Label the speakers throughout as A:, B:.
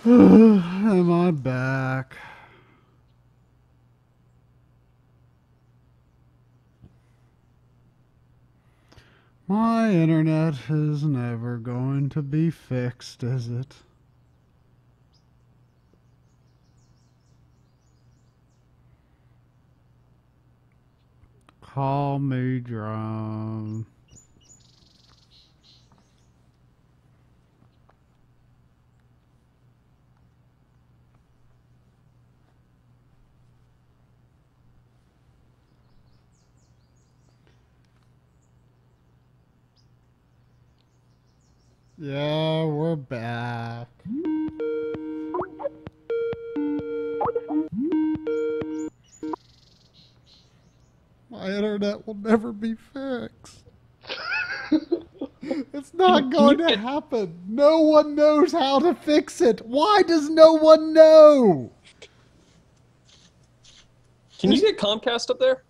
A: Am I back? My internet is never going to be fixed, is it? Call me drone. Yeah, we're back. My internet will never be fixed. It's not going to happen. No one knows how to fix it. Why does no one know?
B: Can you get Comcast up there?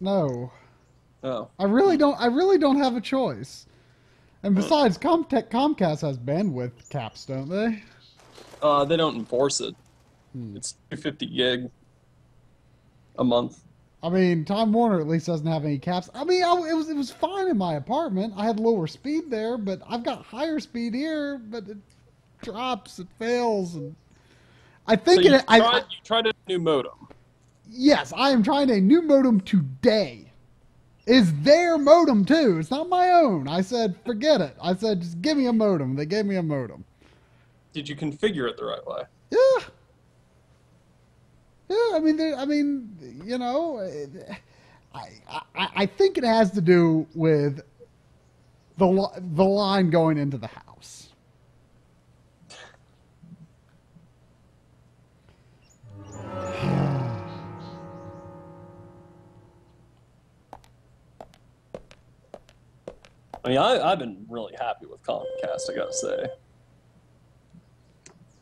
A: No.
B: Oh.
A: I really don't have a choice. And besides, Comcast has bandwidth caps, don't they?
B: They don't enforce it. It's 250 gig a month.
A: I mean, Time Warner at least doesn't have any caps. I mean, it was fine in my apartment. I had lower speed there, but I've got higher speed here. But it drops, it fails, and I think
B: So you
A: you
B: tried a new modem.
A: Yes, I am trying a new modem today. Is their modem too? It's not my own. I said, forget it. I said, just give me a modem. They gave me a modem.
B: Did you configure it the right way?
A: Yeah. Yeah, I mean, you know, I think it has to do with the line going into the house.
B: I mean, I've been really happy with Comcast, I gotta say.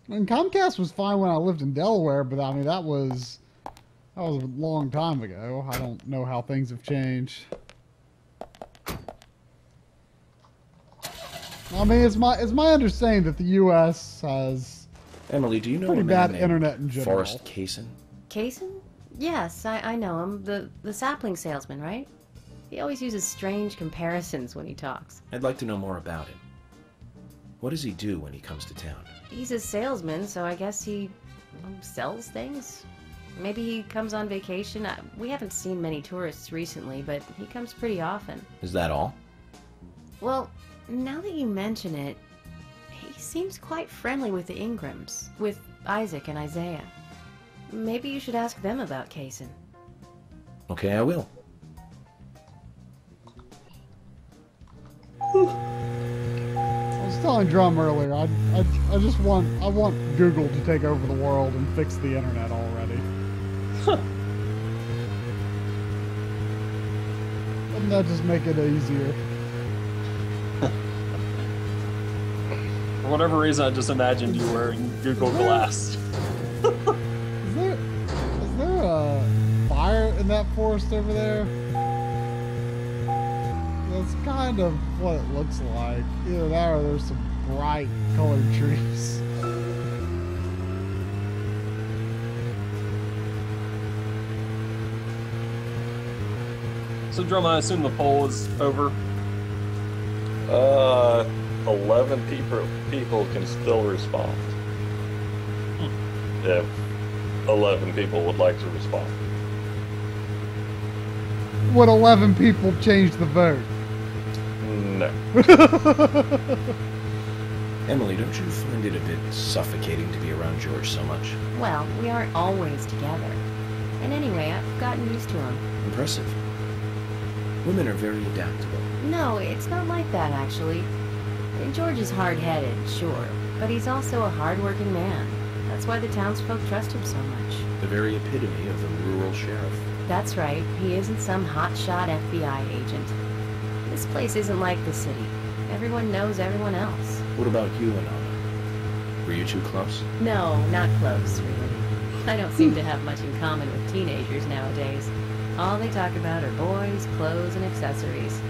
A: And Comcast was fine when I lived in Delaware, but I mean that was a long time ago. I don't know how things have changed. I mean, it's my understanding that the U.S. has
C: Emily, do you know
A: pretty
C: a
A: bad
C: man
A: internet in
C: named
A: general.
C: Try4ce?
D: Kaysen? Yes, I know him. The sapling salesman, right? He always uses strange comparisons when he talks.
C: I'd like to know more about him. What does he do when he comes to town?
D: He's a salesman, so I guess he sells things? Maybe he comes on vacation. We haven't seen many tourists recently, but he comes pretty often.
C: Is that all?
D: Well, now that you mention it, he seems quite friendly with the Ingrams, with Isaac and Isaiah. Maybe you should ask them about Kaysen.
C: Okay, I will.
A: I was telling Drum earlier, I just want Google to take over the world and fix the internet already. Wouldn't that just make it easier?
B: For whatever reason, I just imagined you wearing Google Glass.
A: Is there a fire in that forest over there? That's kind of what it looks like. Either that or there's some bright colored trees.
B: So, Drum, I assume the poll is over.
E: 11 people can still respond. If 11 people would like to respond.
A: Would 11 people change the vote?
E: No.
C: Emily, don't you find it a bit suffocating to be around George so much?
D: Well, we aren't always together. And anyway, I've gotten used to him.
C: Impressive. Women are very adaptable.
D: No, it's not like that, actually. George is hard-headed, sure, but he's also a hard-working man. That's why the townsfolk trust him so much.
C: The very epitome of the rural sheriff.
D: That's right, he isn't some hotshot FBI agent. This place isn't like the city. Everyone knows everyone else.
C: What about you and Anna? Were you two close?
D: No, not close, really. I don't seem to have much in common with teenagers nowadays. All they talk about are boys, clothes, and accessories.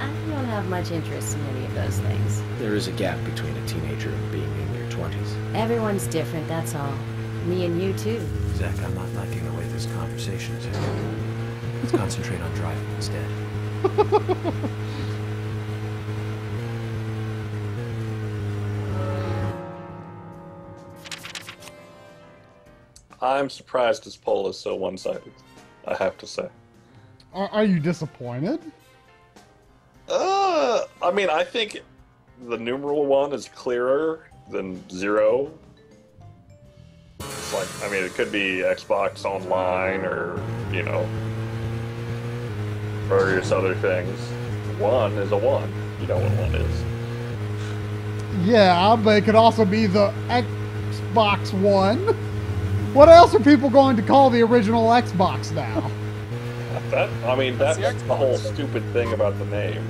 D: I don't have much interest in any of those things.
C: There is a gap between a teenager and being in your 20s.
D: Everyone's different, that's all. Me and you, too.
C: Zach, I'm not liking the way this conversation is headed. Let's concentrate on driving instead.
E: I'm surprised this poll is so one-sided, I have to say.
A: Are you disappointed?
E: I mean, I think the numeral 1 is clearer than 0. It's like, I mean, it could be Xbox Online or, you know, various other things. 1 is a 1. You know what 1 is.
A: Yeah, but it could also be the Xbox One. What else are people going to call the original Xbox now?
E: That's the whole stupid thing about the name.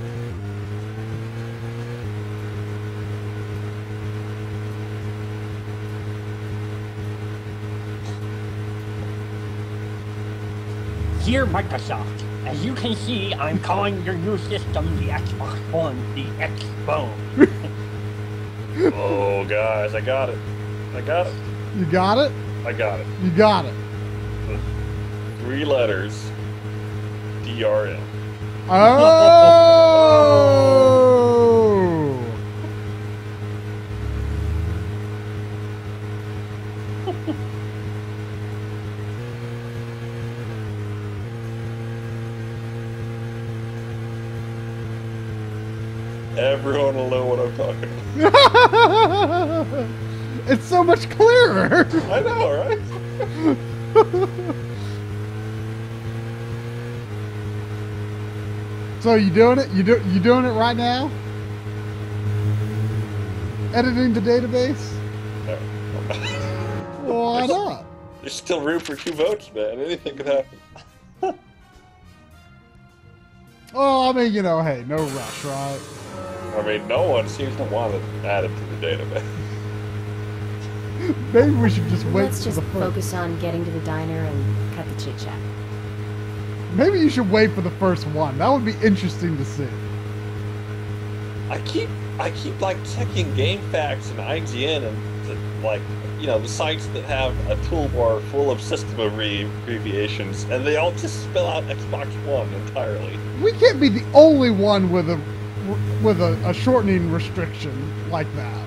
F: Dear Microsoft, as you can see, I'm calling your new system the Xbox One, the X-Bone.
E: Oh, guys, I got it. I got it.
A: You got it?
E: I got it.
A: You got it.
E: 3 letters. DRM.
A: Oh!
E: Everyone will know what I'm talking about.
A: It's so much clearer.
E: I know, right?
A: So you doing it? You doing it right now? Editing the database?
E: No.
A: Why not?
E: There's still room for 2 votes, man. Anything could happen.
A: Well, I mean, you know, hey, no rush, right?
E: I mean, no one seems to want it added to the database.
A: Maybe we should just wait
D: Let's
A: for
D: just
A: the first.
D: focus on getting to the diner and cut the chit-chat.
A: Maybe you should wait for the first one. That would be interesting to see.
E: I keep like checking GameFAQs and IGN and like, you know, the sites that have a toolbar full of system abbreviations, and they all just spell out Xbox One entirely.
A: We can't be the only one with a shortening restriction like that.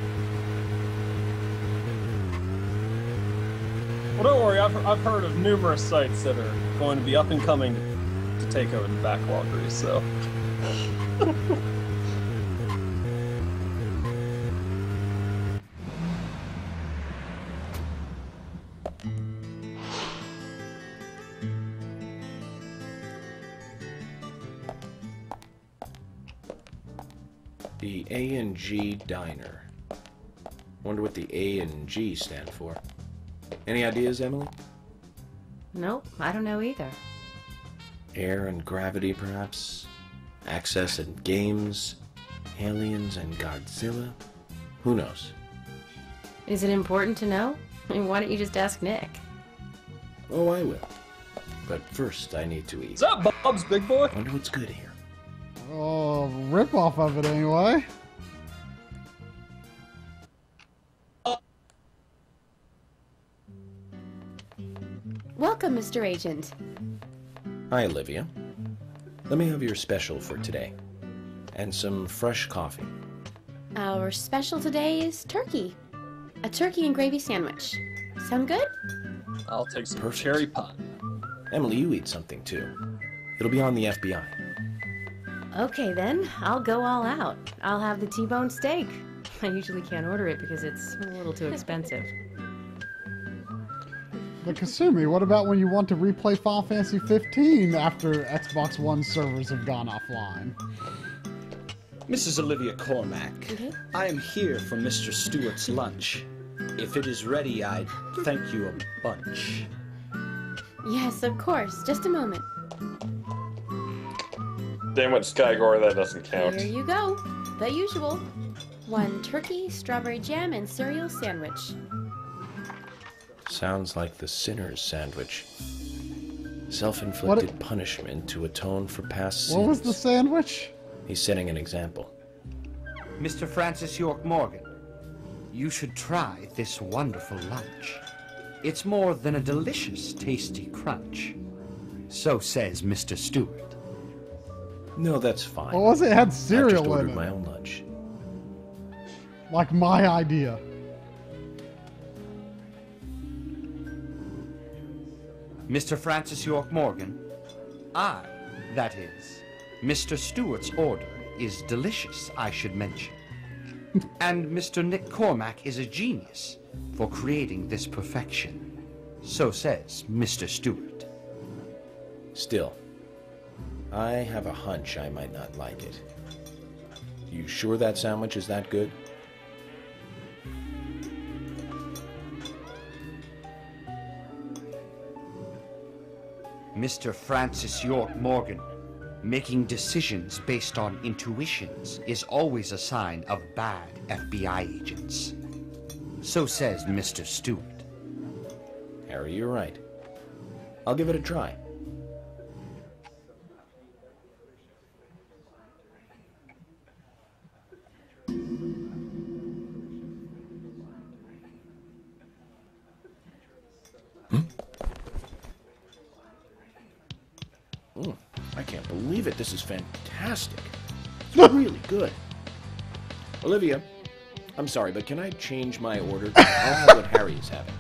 B: Well, don't worry. I've heard of numerous sites that are going to be up and coming to take over the backloggery. So.
C: The A&G Diner. Wonder what the A and G stand for. Any ideas, Emily?
D: Nope, I don't know either.
C: Air and gravity, perhaps? Access and games? Aliens and Godzilla? Who knows?
D: Is it important to know? I mean, why don't you just ask Nick?
C: Oh, I will. But first, I need to eat.
B: Is that Bob's Big Boy?
C: Wonder what's good here.
A: Oh, rip off of it anyway.
G: Welcome, Mr. Agent.
C: Hi, Olivia. Let me have your special for today. And some fresh coffee.
G: Our special today is turkey. A turkey and gravy sandwich. Sound good?
B: I'll take some
C: Perfect.
B: cherry pie.
C: Emily, you eat something too. It'll be on the FBI.
D: Okay then, I'll go all out. I'll have the T-bone steak. I usually can't order it because it's a little too expensive.
A: But Kasumi, what about when you want to replay Final Fantasy 15 after Xbox One servers have gone offline?
H: Mrs. Olivia Cormack, I am here for Mr. Stewart's lunch. If it is ready, I'd thank you a bunch.
G: Yes, of course. Just a moment.
E: Damn it, Skygore, that doesn't count.
G: Here you go. The usual. 1 turkey, strawberry jam, and cereal sandwich.
C: Sounds like the sinner's sandwich. Self-inflicted
A: What-
C: punishment to atone for past sins.
A: What was the sandwich?
C: He's setting an example.
I: Mr. Francis York Morgan, You should try this wonderful lunch. It's more than a delicious, tasty crunch. So says Mr. Stewart.
C: No, that's fine.
A: What was it? It had
C: I just
A: cereal in
C: ordered
A: it.
C: my own lunch.
A: Like my idea.
I: Mr. Francis York Morgan? I, that is. Mr. Stewart's order is delicious, I should mention. And Mr. Nick Cormack is a genius for creating this perfection. So says Mr. Stewart.
C: Still, I have a hunch I might not like it. You sure that sandwich is that good?
I: Mr. Francis York Morgan, making decisions based on intuitions is always a sign of bad FBI agents. So says Mr. Stewart.
C: Harry, you're right. I'll give it a try. I can't believe it. This is fantastic. It's really good. Olivia, I'm sorry, but can I change my order? I'll have what Harry is having.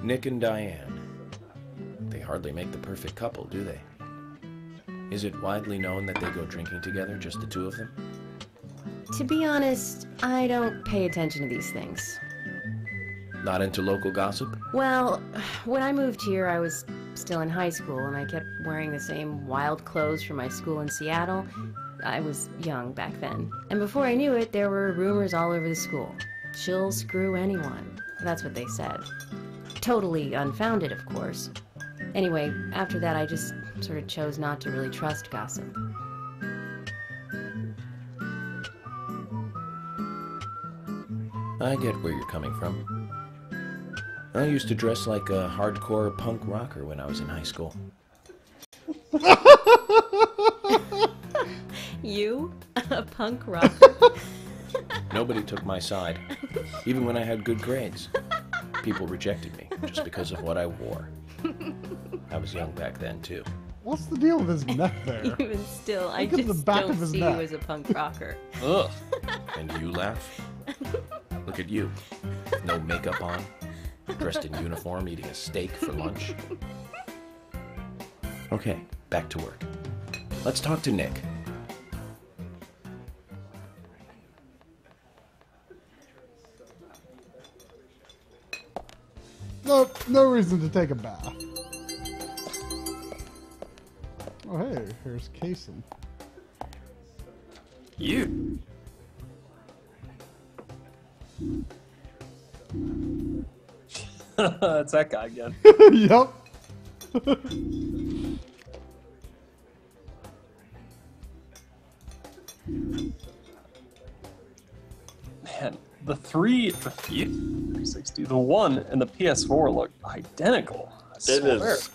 C: Nick and Diane. They hardly make the perfect couple, do they? Is it widely known that they go drinking together, just the two of them?
D: To be honest, I don't pay attention to these things.
C: Not into local gossip?
D: Well, when I moved here, I was still in high school, and I kept wearing the same wild clothes from my school in Seattle. I was young back then. And before I knew it, there were rumors all over the school. She'll screw anyone. That's what they said. Totally unfounded, of course. Anyway, after that, I just sort of chose not to really trust gossip.
C: I get where you're coming from. I used to dress like a hardcore punk rocker when I was in high school.
D: You? A punk rocker?
C: Nobody took my side, even when I had good grades. People rejected me just because of what I wore. I was young back then, too.
A: What's the deal with his neck there?
D: Even still, I
A: Look at the
D: just
A: back
D: don't
A: of his
D: see
A: neck.
D: you as a punk rocker.
C: Ugh. And you laugh? Look at you. No makeup on, dressed in uniform, eating a steak for lunch. Okay, back to work. Let's talk to Nick.
A: No reason to take a bath. Oh, hey, here's Kason.
B: You. It's that guy again.
A: Yep.
B: Man, the 360, the 1 and the PS4 look identical. I
E: It
B: swear.
E: is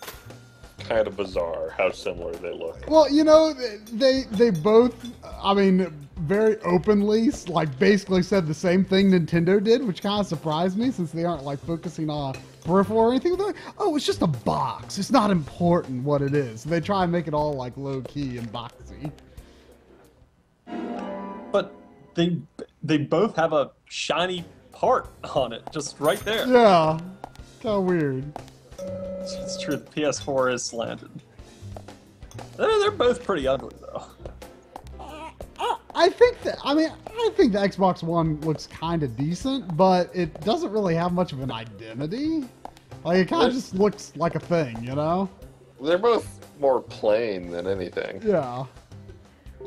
E: kind of bizarre how similar they look.
A: Well, you know, they both, I mean, very openly, like, basically said the same thing Nintendo did, which kind of surprised me since they aren't, like, focusing on peripheral or anything. They're like, oh, it's just a box. It's not important what it is. They try and make it all, like, low-key and boxy.
B: But they both have a shiny part on it, just right there.
A: Yeah. Kind of weird.
B: It's true, the PS4 is slanted. They're both pretty ugly, though.
A: I think the Xbox One looks kind of decent, but it doesn't really have much of an identity. Like, it kind of just looks like a thing, you know?
E: They're both more plain than anything.
A: Yeah.
B: I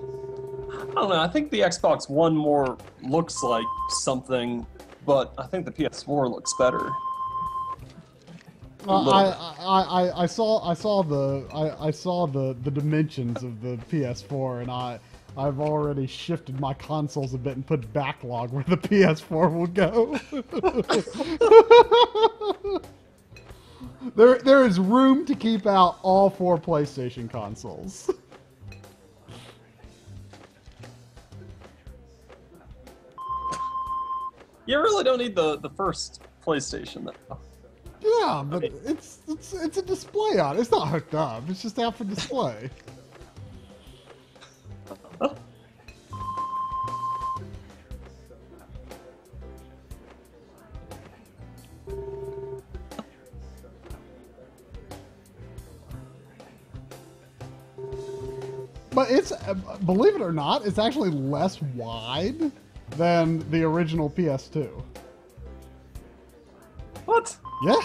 B: don't know, I think the Xbox One more looks like something, but I think the PS4 looks better.
A: I saw the dimensions of the PS4, and I've already shifted my consoles a bit and put backlog where the PS4 will go. There is room to keep out all 4 PlayStation consoles.
B: You really don't need the first PlayStation though.
A: Yeah, but it's a display on it. It's not hooked up. It's just out for display. But it's, believe it or not, it's actually less wide than the original PS2.
B: What?
A: Yeah,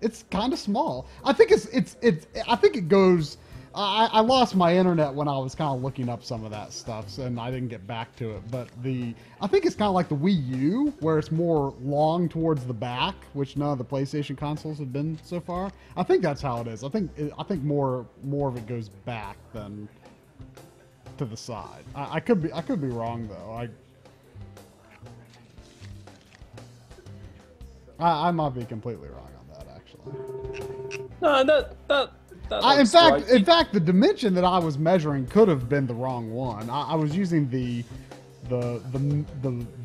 A: it's kind of small. I think I think it goes. I lost my internet when I was kind of looking up some of that stuff, and I didn't get back to it. But I think it's kind of like the Wii U, where it's more long towards the back, which none of the PlayStation consoles have been so far. I think that's how it is. I think more of it goes back than to the side. I could be wrong though. I might be completely wrong on that, actually.
B: No,
A: in fact, the dimension that I was measuring could have been the wrong one. I was using the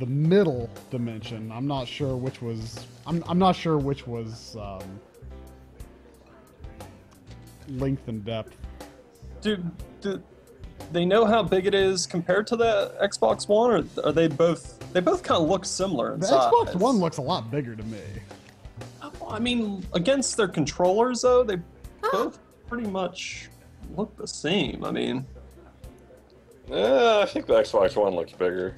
A: middle dimension. I'm not sure which was. I'm not sure which was length and depth.
B: Do they know how big it is compared to the Xbox One, or are they both? They both kind of look similar in
A: the
B: size.
A: Xbox One looks a lot bigger to me.
B: I mean, against their controllers, though, they both pretty much look the same. I mean,
E: I think the Xbox One looks bigger.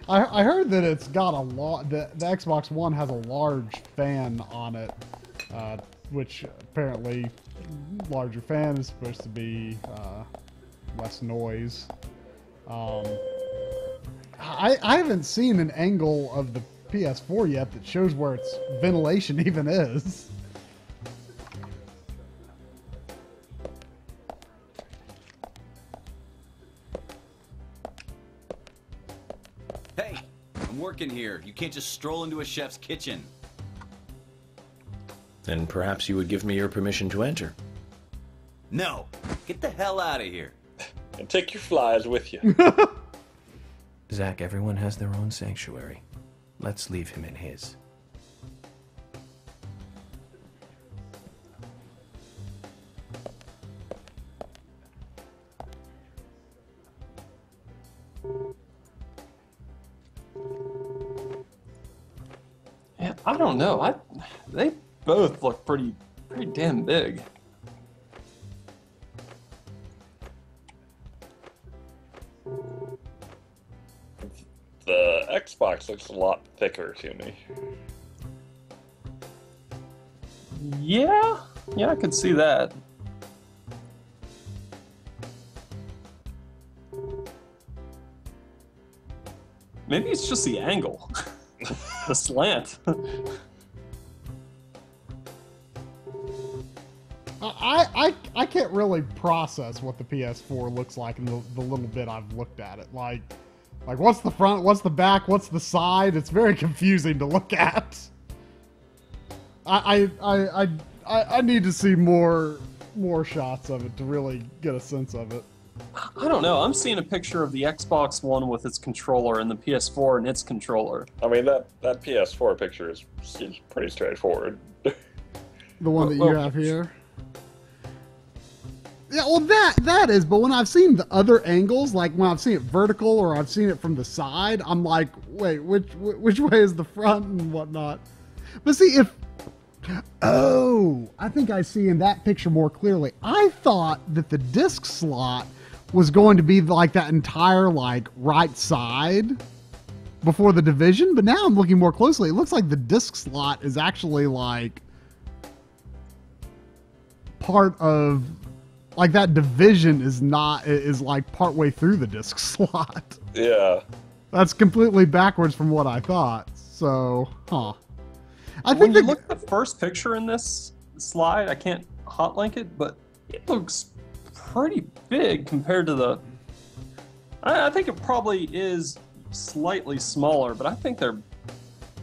A: I heard that it's got a lot. The Xbox One has a large fan on it, which apparently larger fan is supposed to be less noise. I haven't seen an angle of the PS4 yet that shows where its ventilation even is.
J: Hey, I'm working here. You can't just stroll into a chef's kitchen.
C: Then perhaps you would give me your permission to enter.
J: No, get the hell out of here.
E: And take your flies with you.
C: Zach, everyone has their own sanctuary. Let's leave him in his.
B: yeah, I don't know. They both look pretty damn big.
E: The Xbox looks a lot thicker to me.
B: Yeah, I could see that. Maybe it's just the angle, the slant.
A: I can't really process what the PS4 looks like in the little bit I've looked at it. Like what's the front, what's the back, what's the side? It's very confusing to look at. I need to see more shots of it to really get a sense of it.
B: I don't know. I'm seeing a picture of the Xbox One with its controller and the PS4 and its controller.
E: I mean, that PS4 picture seems pretty straightforward.
A: The one that you have here? Yeah, well, that is, but when I've seen the other angles, like when I've seen it vertical or I've seen it from the side, I'm like, wait, which way is the front and whatnot? But see, I think I see in that picture more clearly. I thought that the disc slot was going to be like that entire, like, right side before the division, but now I'm looking more closely. It looks like the disc slot is actually, like, part of... Like, that division is like partway through the disc slot.
E: Yeah.
A: That's completely backwards from what I thought. So, huh.
B: When you look at the first picture in this slide, I can't hotlink it, but it looks pretty big compared to I think it probably is slightly smaller, but I think they're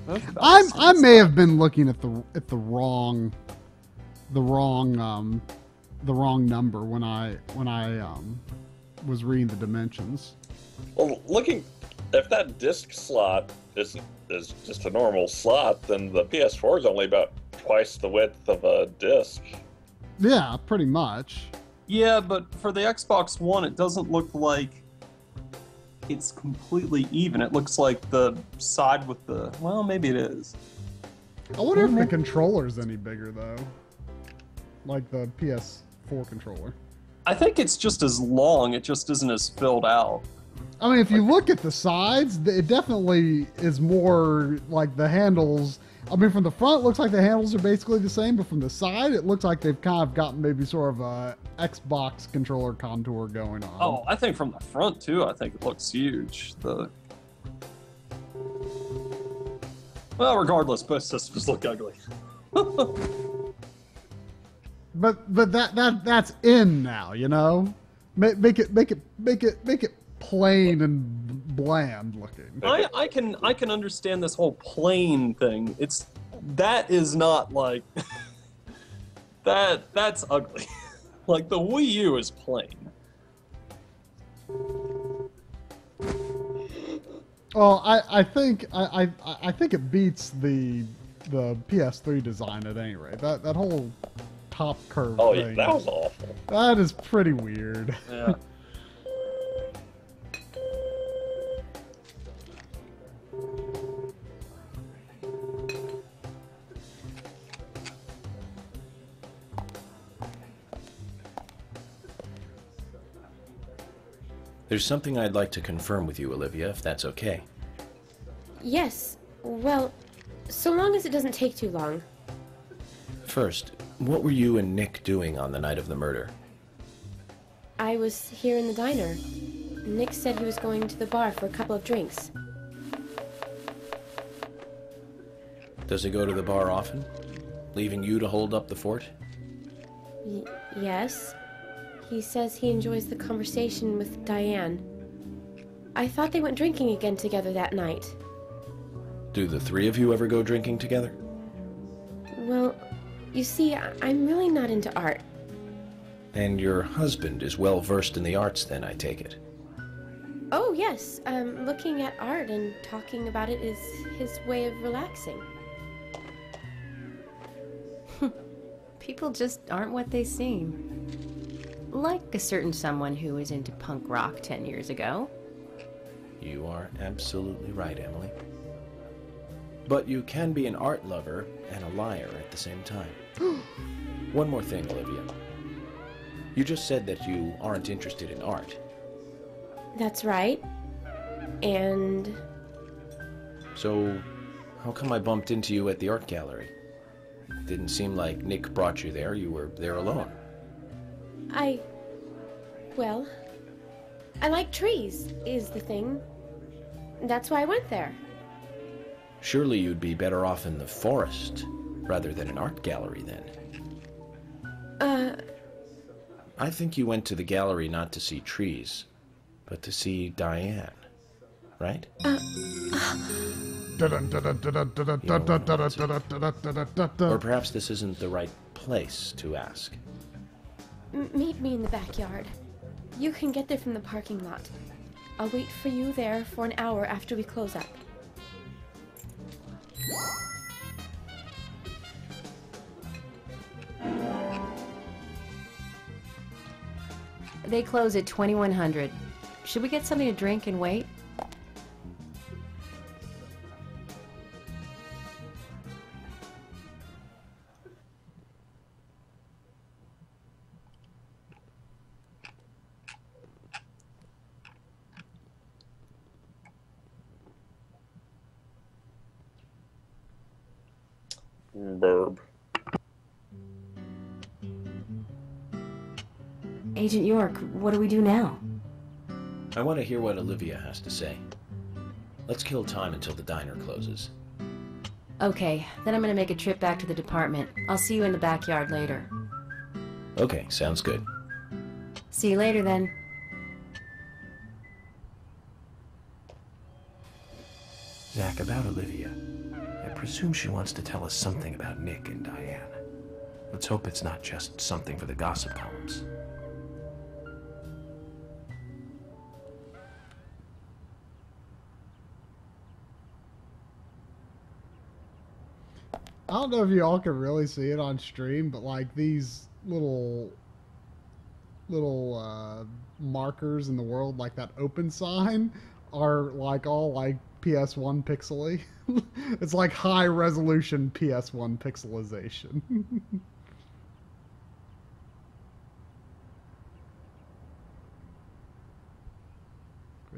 B: both about the same
A: I may
B: size.
A: have been looking at the wrong number when I was reading the dimensions.
E: Well, if that disc slot is just a normal slot, then the PS4 is only about twice the width of a disc.
A: Yeah, pretty much.
B: Yeah, but for the Xbox One, it doesn't look like it's completely even. It looks like the side with the... Well, maybe it is.
A: I wonder if the controller's any bigger, though. Like the PS4 controller.
B: I think it's just as long, it just isn't as filled out.
A: I mean, if you look at the sides, it definitely is more like the handles. I mean, from the front, it looks like the handles are basically the same, but from the side, it looks like they've kind of gotten maybe sort of a Xbox controller contour going on.
B: Oh, I think from the front, too, I think it looks huge. Well, regardless, both systems look ugly.
A: But that's in now, you know. Make it plain and bland looking.
B: I can understand this whole plain thing. That is not like that's ugly. Like the Wii U is plain.
A: Well, I think it beats the PS3 design at any rate. That whole top curve
E: Oh,
A: thing.
E: yeah, that was awful.
A: That is pretty weird.
B: Yeah.
C: There's something I'd like to confirm with you, Olivia, if that's okay.
G: Yes. Well, so long as it doesn't take too long.
C: First, what were you and Nick doing on the night of the murder?
G: I was here in the diner. Nick said he was going to the bar for a couple of drinks.
C: Does he go to the bar often? Leaving you to hold up the fort?
G: Yes. He says he enjoys the conversation with Diane. I thought they went drinking again together that night.
C: Do the three of you ever go drinking together?
G: Well, you see, I'm really not into art.
C: And your husband is well versed in the arts then, I take it.
G: Oh, yes. Looking at art and talking about it is his way of relaxing.
D: People just aren't what they seem. Like a certain someone who was into punk rock 10 years ago.
C: You are absolutely right, Emily. But you can be an art lover and a liar at the same time. One more thing, Olivia. You just said that you aren't interested in art.
G: That's right. And...
C: So, how come I bumped into you at the art gallery? Didn't seem like Nick brought you there. You were there alone.
G: Well, I like trees, is the thing. That's why I went there.
C: Surely you'd be better off in the forest rather than an art gallery then. I think you went to the gallery not to see trees, but to see Diane, right? Or perhaps this isn't the right place to ask.
G: Meet me in the backyard. You can get there from the parking lot. I'll wait for you there for an hour after we close up.
D: They close at 2100. Should we get something to drink and wait?
E: Burb.
D: Agent York, what do we do now?
C: I want to hear what Olivia has to say. Let's kill time until the diner closes.
D: Okay, then I'm gonna make a trip back to the department. I'll see you in the backyard later.
C: Okay, sounds good.
D: See you later then.
C: Zach, about Olivia. I presume she wants to tell us something about Nick and Diane. Let's hope it's not just something for the gossip columns.
A: I don't know if you all can really see it on stream, but like these little markers in the world, like that open sign, are like all like PS1 pixely. It's like high resolution PS1 pixelization.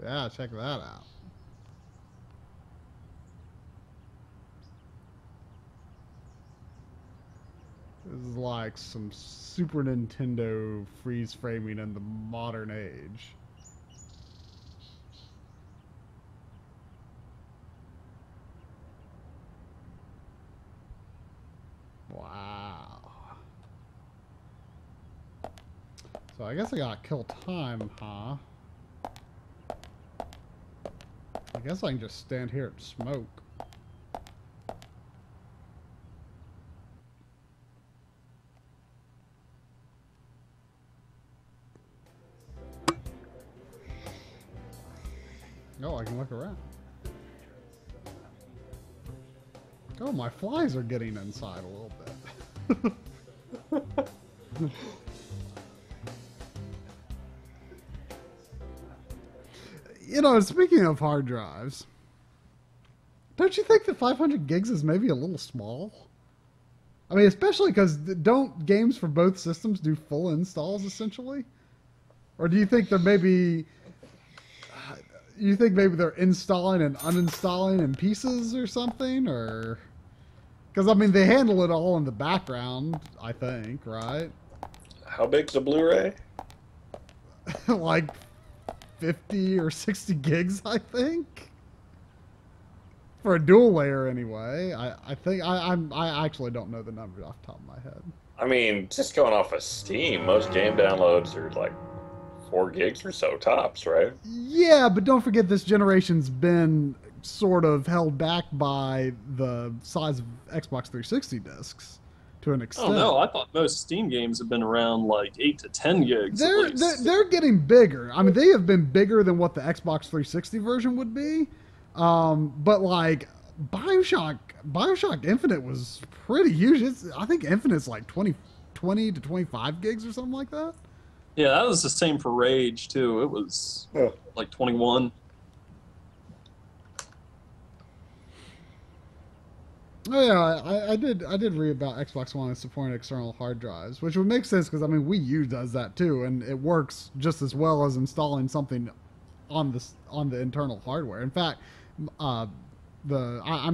A: Yeah, check that out. This is like some Super Nintendo freeze framing in the modern age. Wow. So I guess I gotta kill time, huh? I guess I can just stand here and smoke. Oh, I can look around. Oh, my flies are getting inside a little bit. You know, speaking of hard drives, don't you think that 500 gigs is maybe a little small? I mean, especially because don't games for both systems do full installs, essentially? Or do you think there may be... You think maybe they're installing and uninstalling in pieces or something? Or... Because, I mean, they handle it all in the background, I think, right?
E: How big's a Blu-ray?
A: Like 50 or 60 gigs, I think. For a dual layer, anyway. I think I actually don't know the numbers off the top of my head.
E: I mean, just going off of Steam, most game downloads are like 4 gigs or so tops, right?
A: Yeah, but don't forget this generation's been sort of held back by the size of Xbox 360 discs to an extent.
B: Oh no, I thought most Steam games have been around like 8 to 10 gigs.
A: They're getting bigger. I mean, they have been bigger than what the Xbox 360 version would be. But like Bioshock Infinite was pretty huge. I think Infinite's like 20 to 25 gigs or something like that.
B: Yeah, that was the same for Rage too. It was like 21.
A: Oh yeah, I did read about Xbox One supporting external hard drives, which would make sense because I mean Wii U does that too, and it works just as well as installing something on the internal hardware. In fact, I'm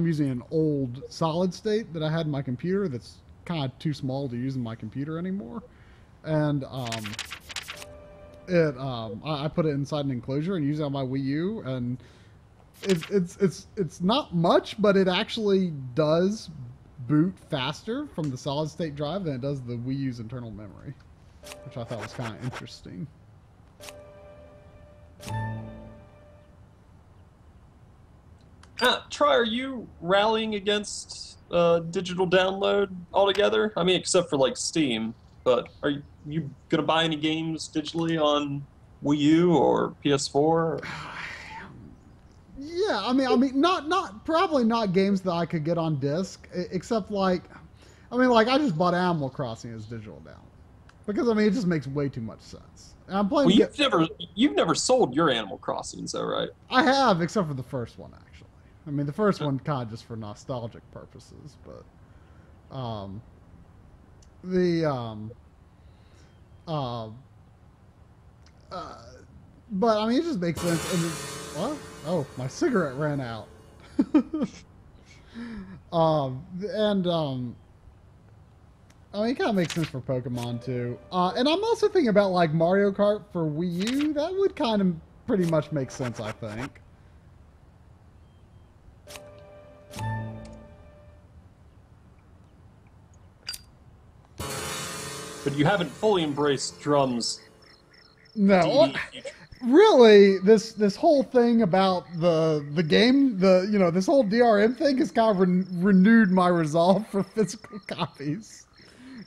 A: using an old solid state that I had in my computer that's kind of too small to use in my computer anymore, and I put it inside an enclosure and use it on my Wii U, and it's not much, but it actually does boot faster from the solid state drive than it does the Wii U's internal memory, which I thought was kind of interesting.
B: Try, are you rallying against digital download altogether? I mean, except for like Steam, but are you gonna buy any games digitally on Wii U or PS4?
A: Yeah, I mean, not probably not games that I could get on disc, except like, I mean, like I just bought Animal Crossing as digital download because I mean it just makes way too much sense. And I'm playing.
B: Well, you've never sold your Animal Crossings, though, right?
A: I have, except for the first one, actually. I mean, the first one kind of just for nostalgic purposes, but but I mean, it just makes sense. And what? Oh, my cigarette ran out. I mean, it kind of makes sense for Pokemon too. And I'm also thinking about like Mario Kart for Wii U. That would kind of pretty much make sense, I think.
B: But you haven't fully embraced drums.
A: No. really, this whole thing about the game, this whole DRM thing has kind of renewed my resolve for physical copies,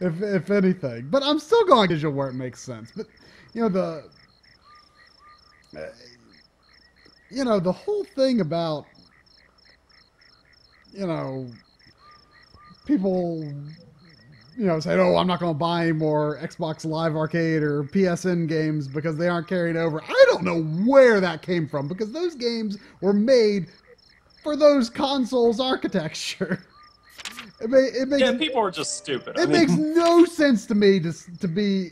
A: if anything. But I'm still going digital where it makes sense. But the whole thing about people saying, oh, I'm not going to buy any more Xbox Live Arcade or PSN games because they aren't carried over. I don't know where that came from, because those games were made for those consoles' architecture. It makes,
B: people are just stupid.
A: It makes no sense to me to be.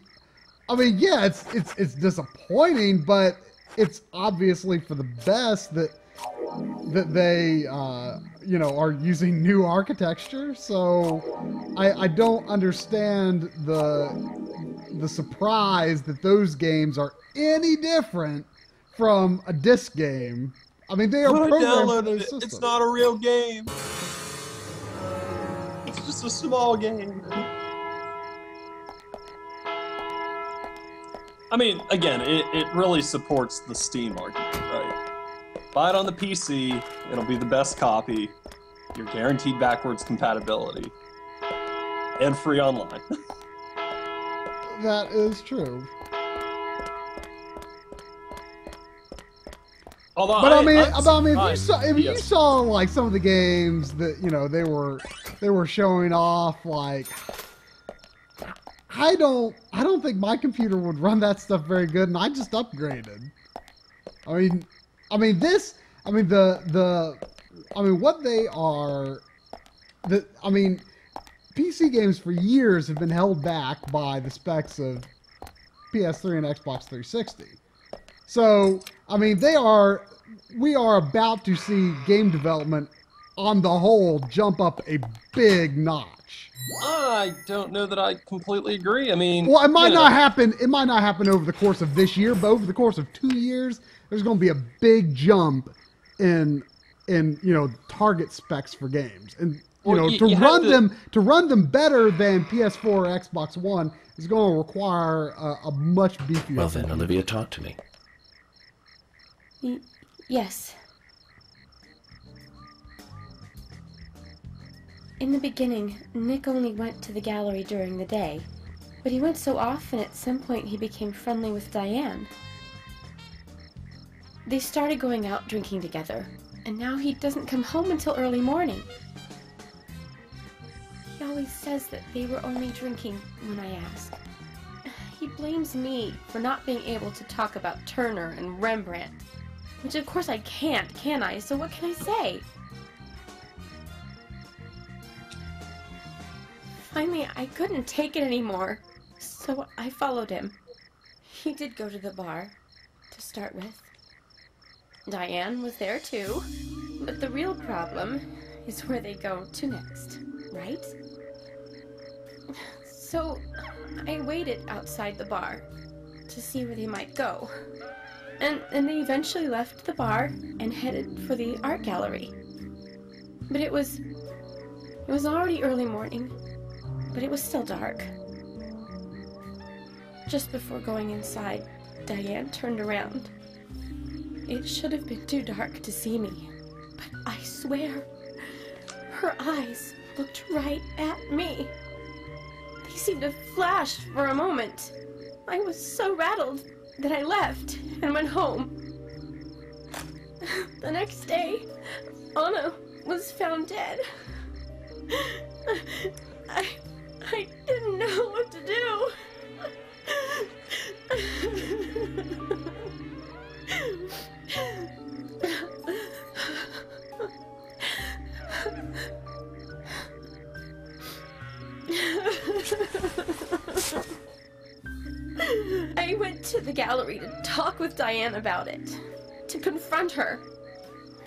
A: I mean, yeah, it's disappointing, but it's obviously for the best that they are using new architecture. So I don't understand the surprise that those games are any different from a disc game. I mean, they are programmed for those systems.
B: It's not a real game. It's just a small game. I mean, again, it really supports the Steam argument, right? Buy it on the PC, it'll be the best copy, you're guaranteed backwards compatibility, and free online.
A: That is true.
B: Although
A: but if you saw like some of the games that they were showing off, like I don't think my computer would run that stuff very good, and I just upgraded. PC games for years have been held back by the specs of PS3 and Xbox 360. So, we are about to see game development on the whole jump up a big notch.
B: I don't know that I completely agree. I mean,
A: well, it might not happen. It might not happen over the course of this year, but over the course of 2 years, there's going to be a big jump in target specs for games, and to run them better than PS4 or Xbox One is going to require a much beefier.
C: Well then, Olivia, talk to me.
G: Yes. In the beginning, Nick only went to the gallery during the day, but he went so often at some point he became friendly with Diane. They started going out drinking together, and now he doesn't come home until early morning. He always says that they were only drinking when I ask. He blames me for not being able to talk about Turner and Rembrandt, which of course I can't, can I? So what can I say? Finally, I couldn't take it anymore, so I followed him. He did go to the bar, to start with. Diane was there too, but the real problem is where they go to next, right? So I waited outside the bar to see where they might go, and they eventually left the bar and headed for the art gallery. But it was already early morning, but it was still dark. Just before going inside, Diane turned around. It should have been too dark to see me, but I swear, her eyes looked right at me. They seemed to flash for a moment. I was so rattled that I left and went home. The next day, Anna was found dead. I didn't know what to do. I went to the gallery to talk with Diane about it, to confront her.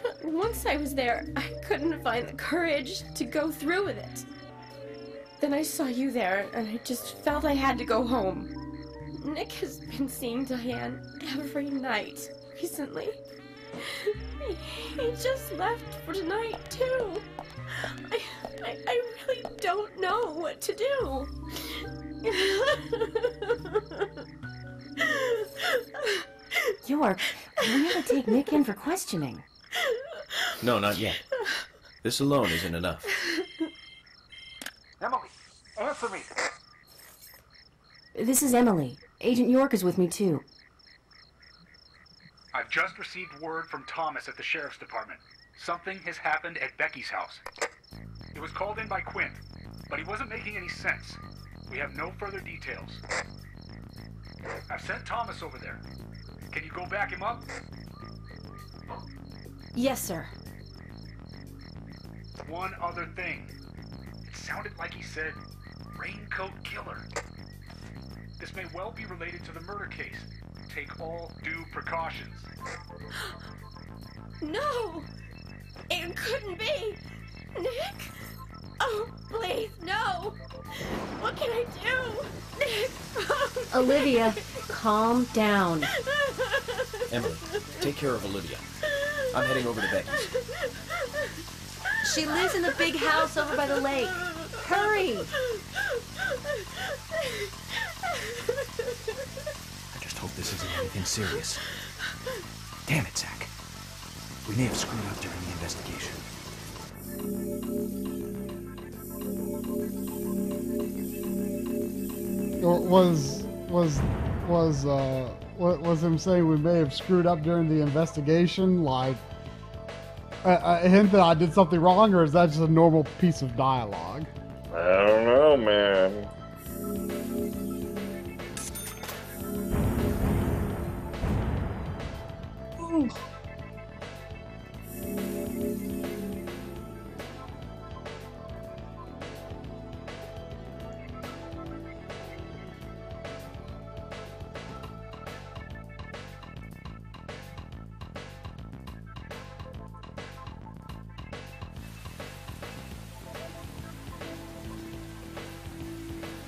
G: But once I was there, I couldn't find the courage to go through with it. Then I saw you there, and I just felt I had to go home. Nick has been seeing Diane every night recently. He just left for tonight, too. I really don't know what to do. You
D: York, we ought to take Nick in for questioning.
C: No, not yet. This alone isn't enough.
K: Emily, answer me.
D: This is Emily. Agent York is with me, too.
K: I've just received word from Thomas at the Sheriff's Department. Something has happened at Becky's house. It was called in by Quinn, but he wasn't making any sense. We have no further details. I've sent Thomas over there. Can you go back him up?
D: Yes, sir.
K: One other thing. It sounded like he said, Raincoat Killer. This may well be related to the murder case. Take all due precautions.
G: No! It couldn't be! Nick? Oh, please, no! What can I do? Nick!
D: Olivia, calm down.
C: Emily, take care of Olivia. I'm heading over to Becky's.
D: She lives in the big house over by the lake. Hurry!
H: I just hope this isn't anything serious. Damn it, Zach. We may have screwed up during the investigation.
A: Was him saying we may have screwed up during the investigation, like a hint that I did something wrong, or is that just a normal piece of dialogue?
E: I don't know, man.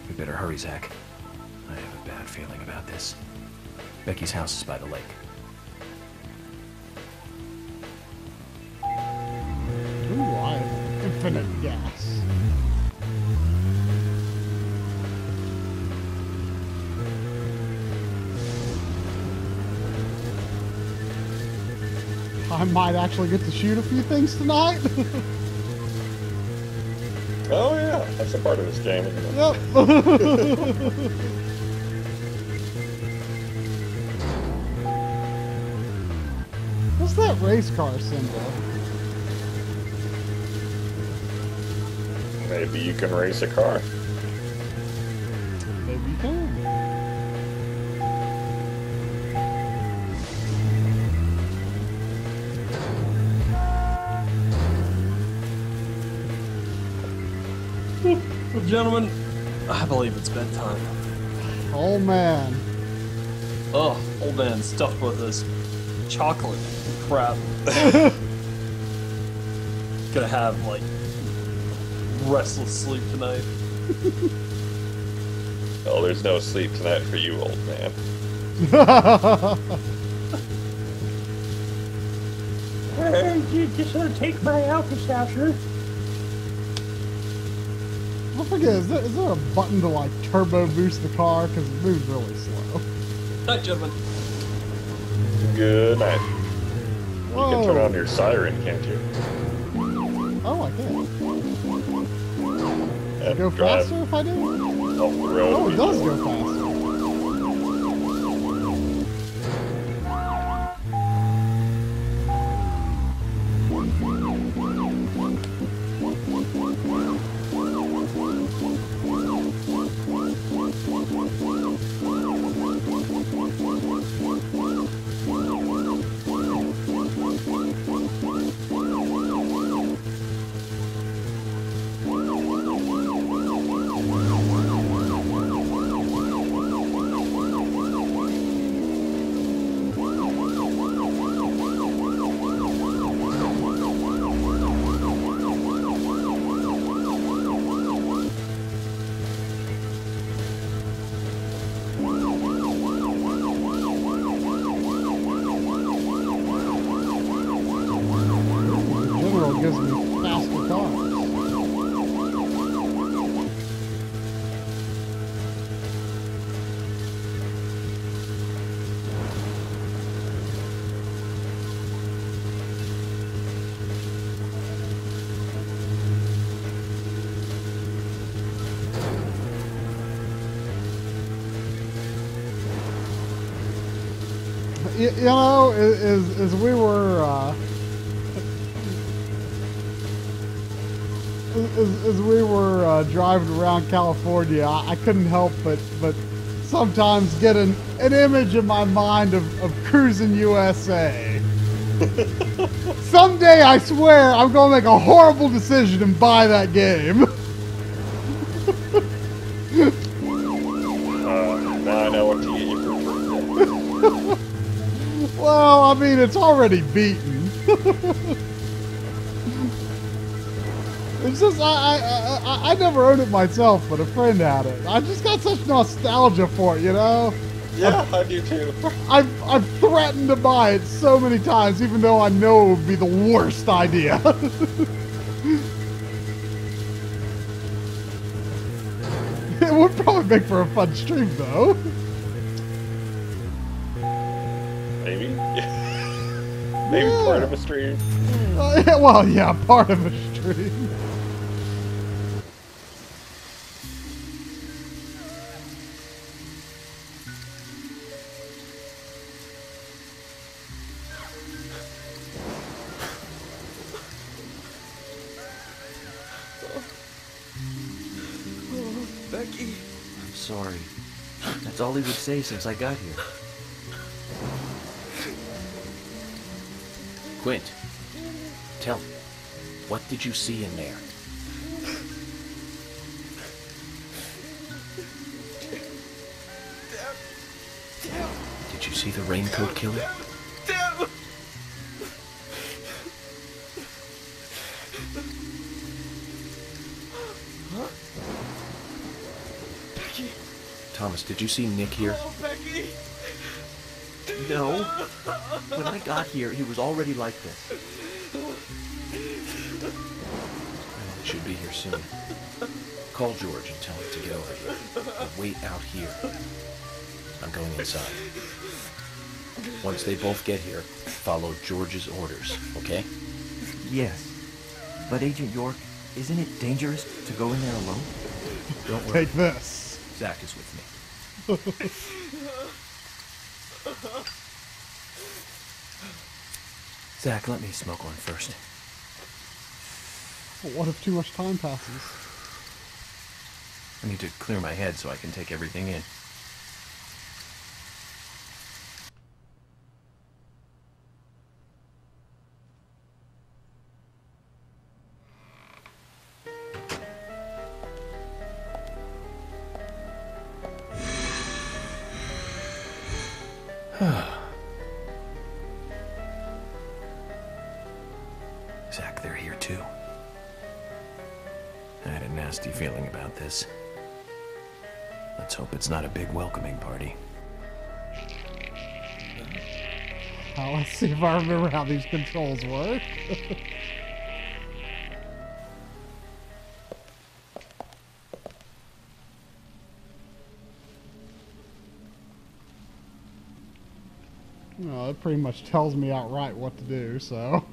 C: We better hurry, Zach. I have a bad feeling about this. Becky's house is by the lake.
A: Ooh, I have infinite gas. I might actually get to shoot a few things tonight.
E: Oh yeah, that's a part of this game. Isn't it?
A: Yep. What's that race car symbol?
E: Maybe you can race a car.
A: Maybe you can.
B: Well, gentlemen, I believe it's bedtime.
A: Oh man.
B: Oh, old man stuffed with this chocolate crap. Gonna have, like, restless sleep tonight.
E: Oh, there's no sleep tonight for you, old man.
F: You just take my Alka-Seltzer.
A: I forget, is there a button to like turbo boost the car? Because it moves really slow.
B: Night, gentlemen.
E: Good night.
A: Whoa.
E: You can turn on your siren, can't you?
A: Oh, I can.
E: And
A: Go
E: drive
A: faster if I do?
E: off the road.
A: Oh, it does go faster. you know, as we were as we were driving around California, I couldn't help but sometimes get an image in my mind of cruising USA. Someday, I swear, I'm going to make a horrible decision and buy that game.
E: Now I know what to get you for free.
A: Well, I mean, it's already beaten. It's just, I never owned it myself, but a friend had it. I just got such nostalgia for it, you know?
E: Yeah, I do too.
A: I've threatened to buy it so many times, even though I know it would be the worst idea. It would probably make for a fun stream, though.
E: Maybe. Maybe part of a stream.
A: Well, yeah, part of a stream.
C: Becky. I'm sorry. That's all he would say since I got here. Quint, tell me, what did you see in there? Did you see the raincoat killer? Thomas, did you see Nick here?
L: Oh, Becky!
C: No. When I got here, he was already like this. He should be here soon. Call George and tell him to get over here. Or wait out here. I'm going inside. Once they both get here, follow George's orders, okay?
M: Yes. But Agent York, isn't it dangerous to go in there alone?
C: Don't worry.
A: Take this.
C: Zach is with me. Zach, let me smoke one first.
A: But what if too much time passes?
C: I need to clear my head so I can take everything in. Zach, they're here too. I had a nasty feeling about this. Let's hope it's not a big welcoming party.
A: Now let's see if I remember how these controls work. Well, it pretty much tells me outright what to do, so.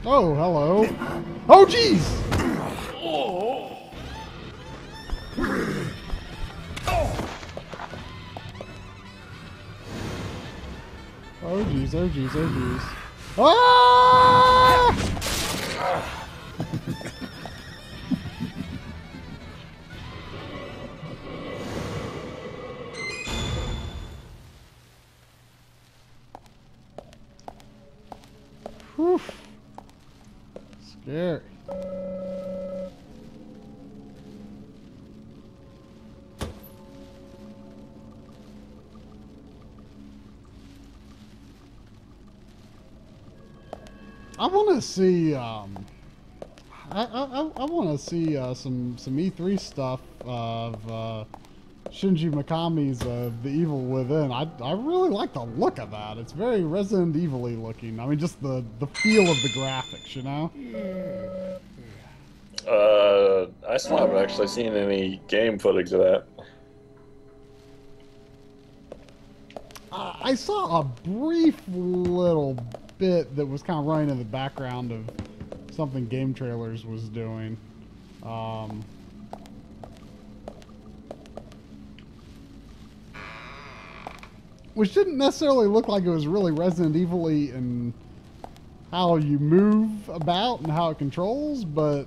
A: Oh, hello. Oh, jeez! Oh, jeez, oh, jeez, oh, jeez. Ah! Whew. Scary. I want to see. I want to see some E3 stuff of Shinji Mikami's The Evil Within. I really like the look of that. It's very Resident Evil-y looking. I mean, just the feel of the graphics, you know?
E: I still haven't actually seen any game footage of that.
A: I saw a brief little bit that was kind of running in the background of something Game Trailers was doing. which didn't necessarily look like it was really Resident Evil-y in how you move about and how it controls, but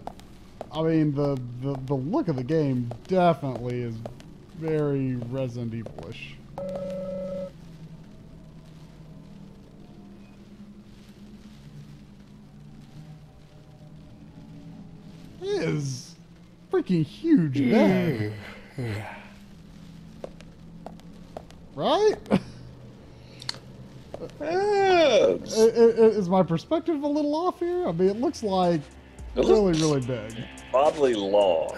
A: I mean the look of the game definitely is very Resident Evil-ish. It is freaking huge bed. Right? Is my perspective a little off here? I mean, it looks like really big.
E: Oddly long.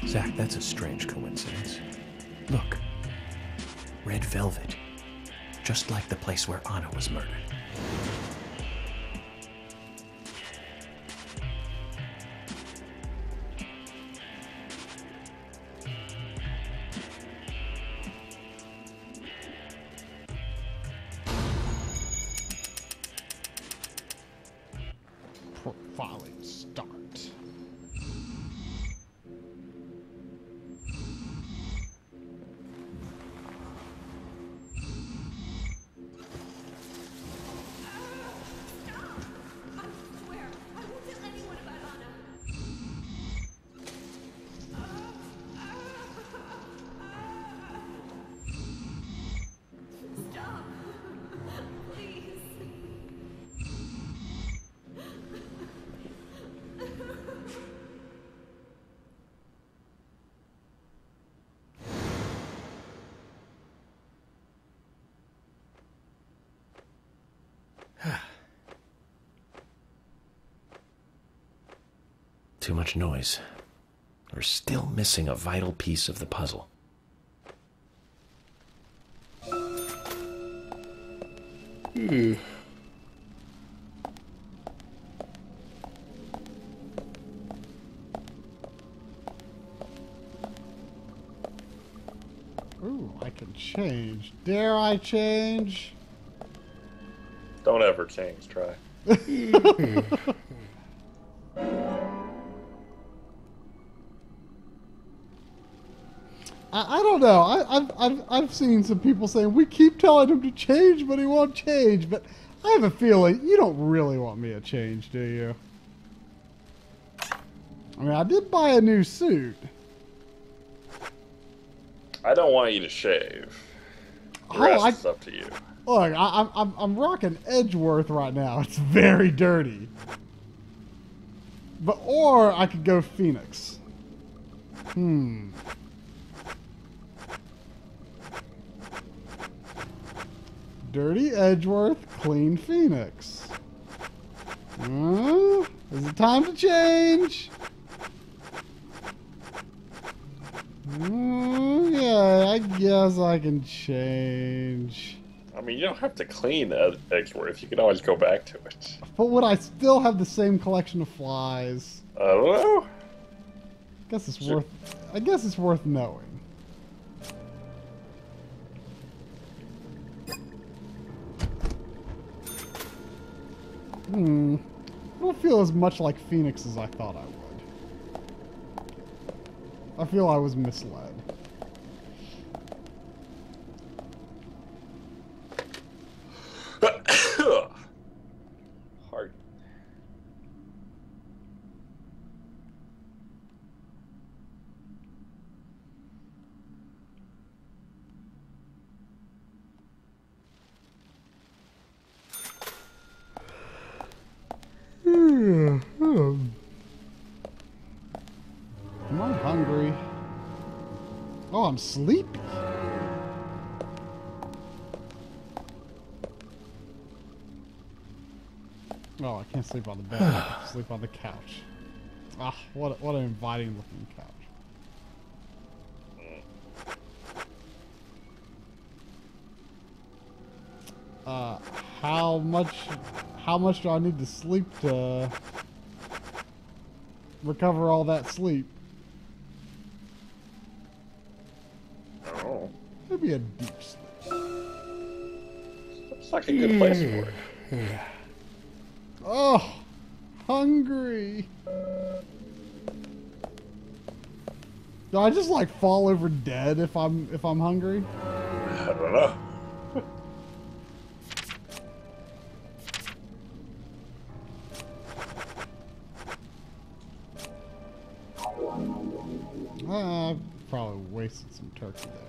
C: Zach, that's a strange coincidence. Look. Red velvet. Just like the place where Anna was murdered.
A: Profiling start.
C: Too much noise. We're still missing a vital piece of the puzzle.
A: Ooh, I can change. Dare I change?
E: Don't ever change, try.
A: I don't know. I've seen some people saying we keep telling him to change, but he won't change. But I have a feeling you don't really want me to change, do you? I mean, I did buy a new suit.
E: I don't want you to shave. The rest is up to you.
A: Look, I'm rocking Edgeworth right now. It's very dirty. But or I could go Phoenix. Dirty Edgeworth, clean Phoenix. Is it time to change? Yeah, I guess I can change.
E: I mean, you don't have to clean Edgeworth. You can always go back to it.
A: But would I still have the same collection of flies?
E: I don't know.
A: I guess it's worth knowing. I don't feel as much like Phoenix as I thought I would. I feel I was misled.
E: Hard.
A: I'm hungry. Oh, I'm sleepy. Oh, I can't sleep on the bed. I have to sleep on the couch. Ah, what an inviting looking couch. How much do I need to sleep to recover all that sleep?
E: Oh.
A: Maybe a deep sleep.
E: It's like a good place for it.
A: Oh, hungry. Do I just like fall over dead if I'm hungry?
E: I don't know.
A: Probably wasted some turkey there.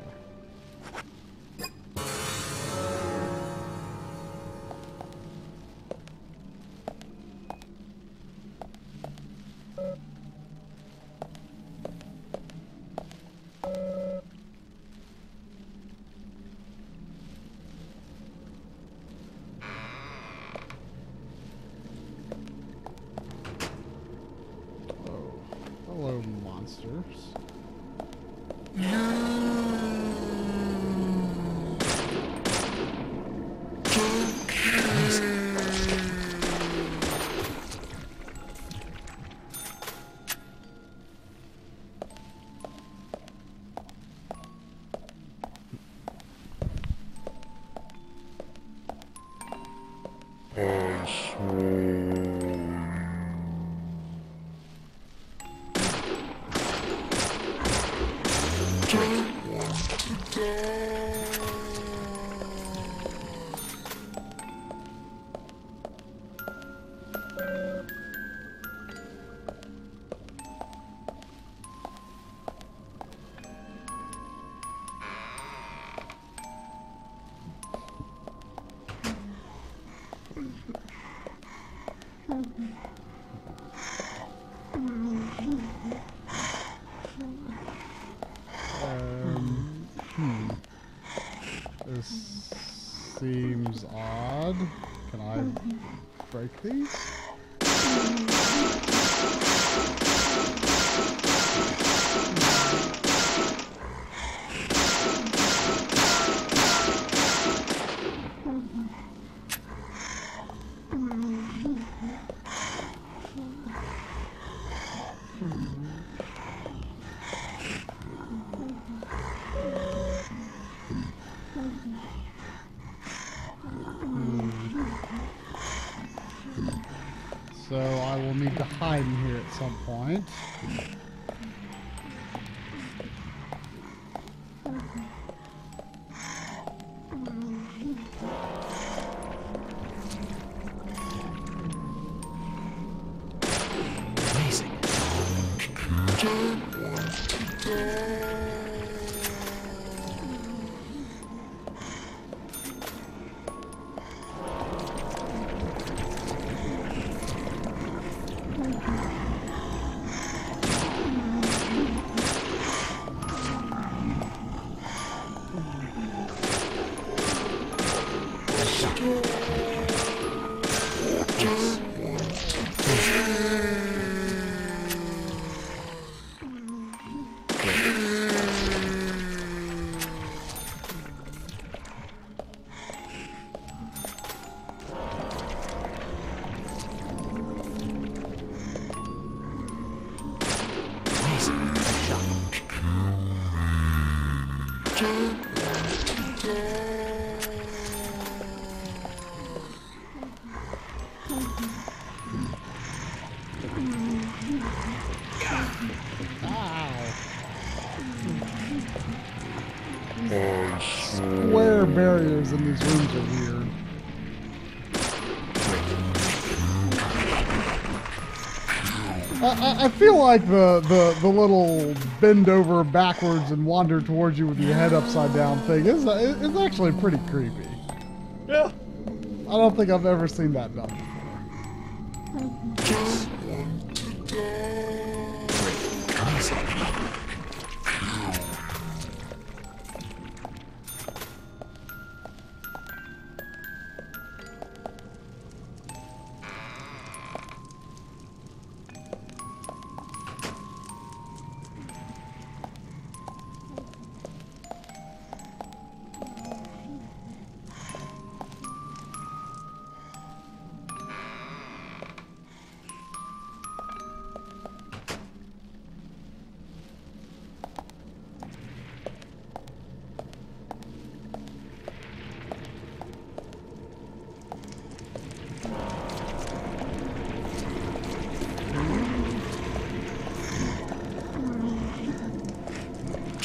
A: Hello, monsters. This seems odd. Can I break these? So I will need to hide in here at some point.
M: Amazing. Square barriers in these rooms are weird. I feel like the little bend over backwards and wander towards you with your head upside down thing is actually pretty creepy.
E: Yeah.
A: I don't think I've ever seen that done before.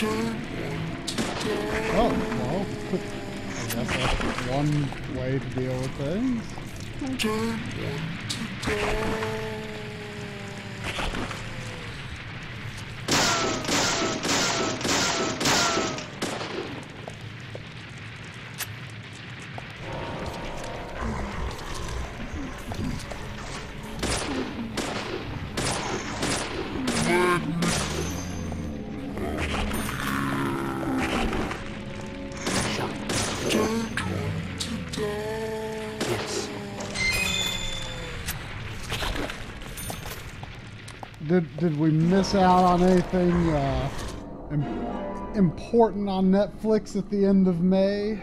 A: Oh, well, I guess that's one way to deal with things. Did we miss out on anything important on Netflix at the end of May?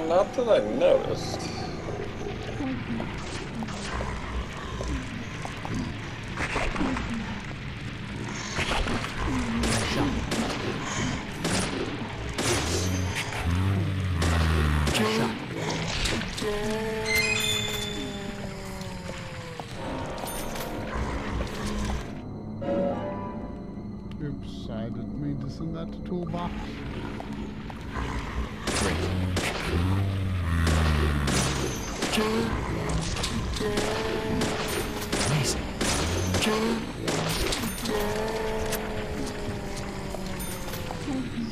E: Not that I noticed.
A: Oops, I didn't mean to send that to Toolbox.
C: Amazing.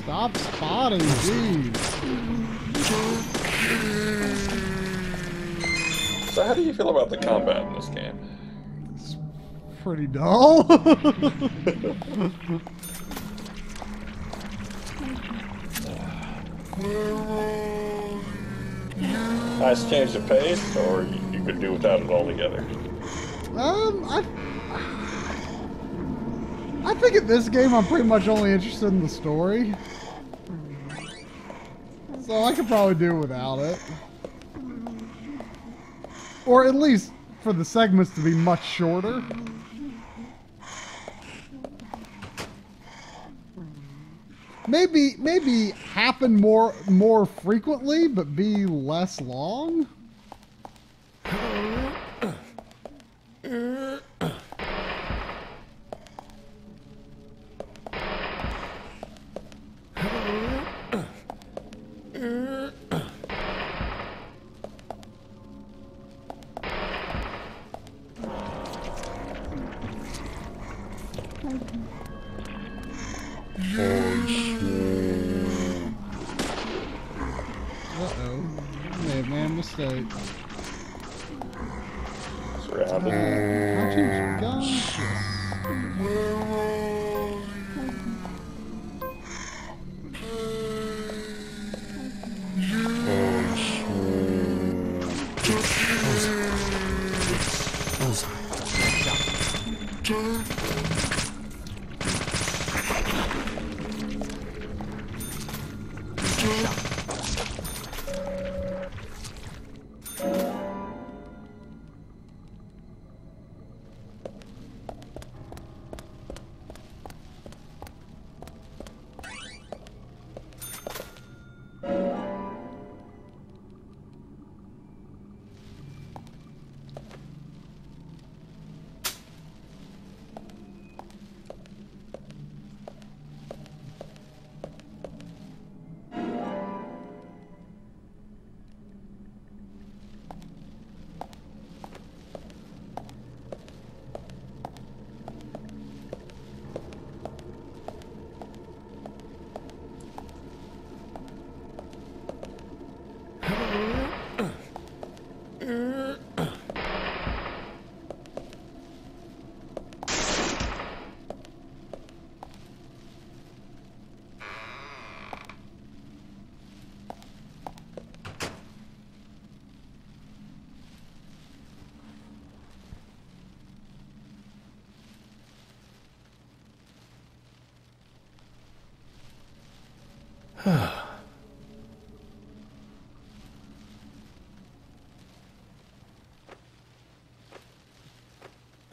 A: Stop spotting, jeez.
E: So how do you feel about the combat in this game?
A: It's pretty dull.
E: Nice change of pace, or you could do without it altogether?
A: I think at this game I'm pretty much only interested in the story. So I could probably do without it. Or at least for the segments to be much shorter. Maybe happen more frequently, but be less long. Uh-oh. May have made a mistake.
E: Surrounded.
A: How'd you gun?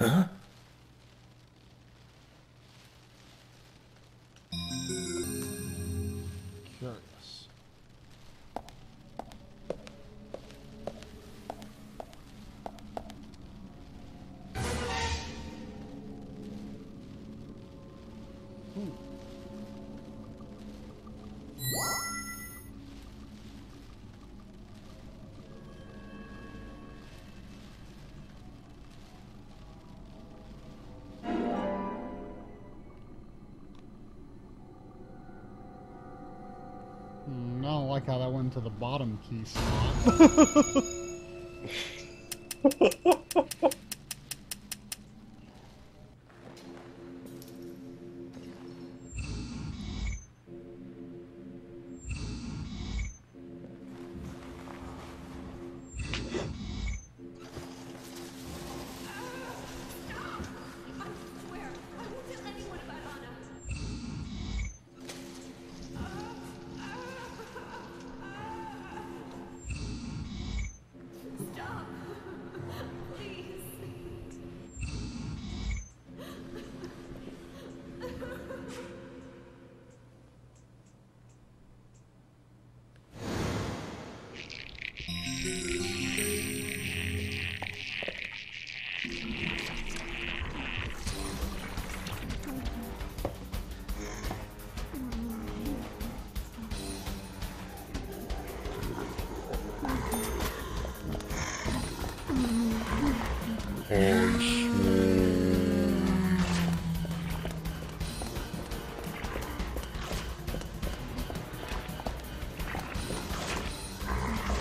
C: Huh?
A: Curious. Ooh. like how that went to the bottom key slot.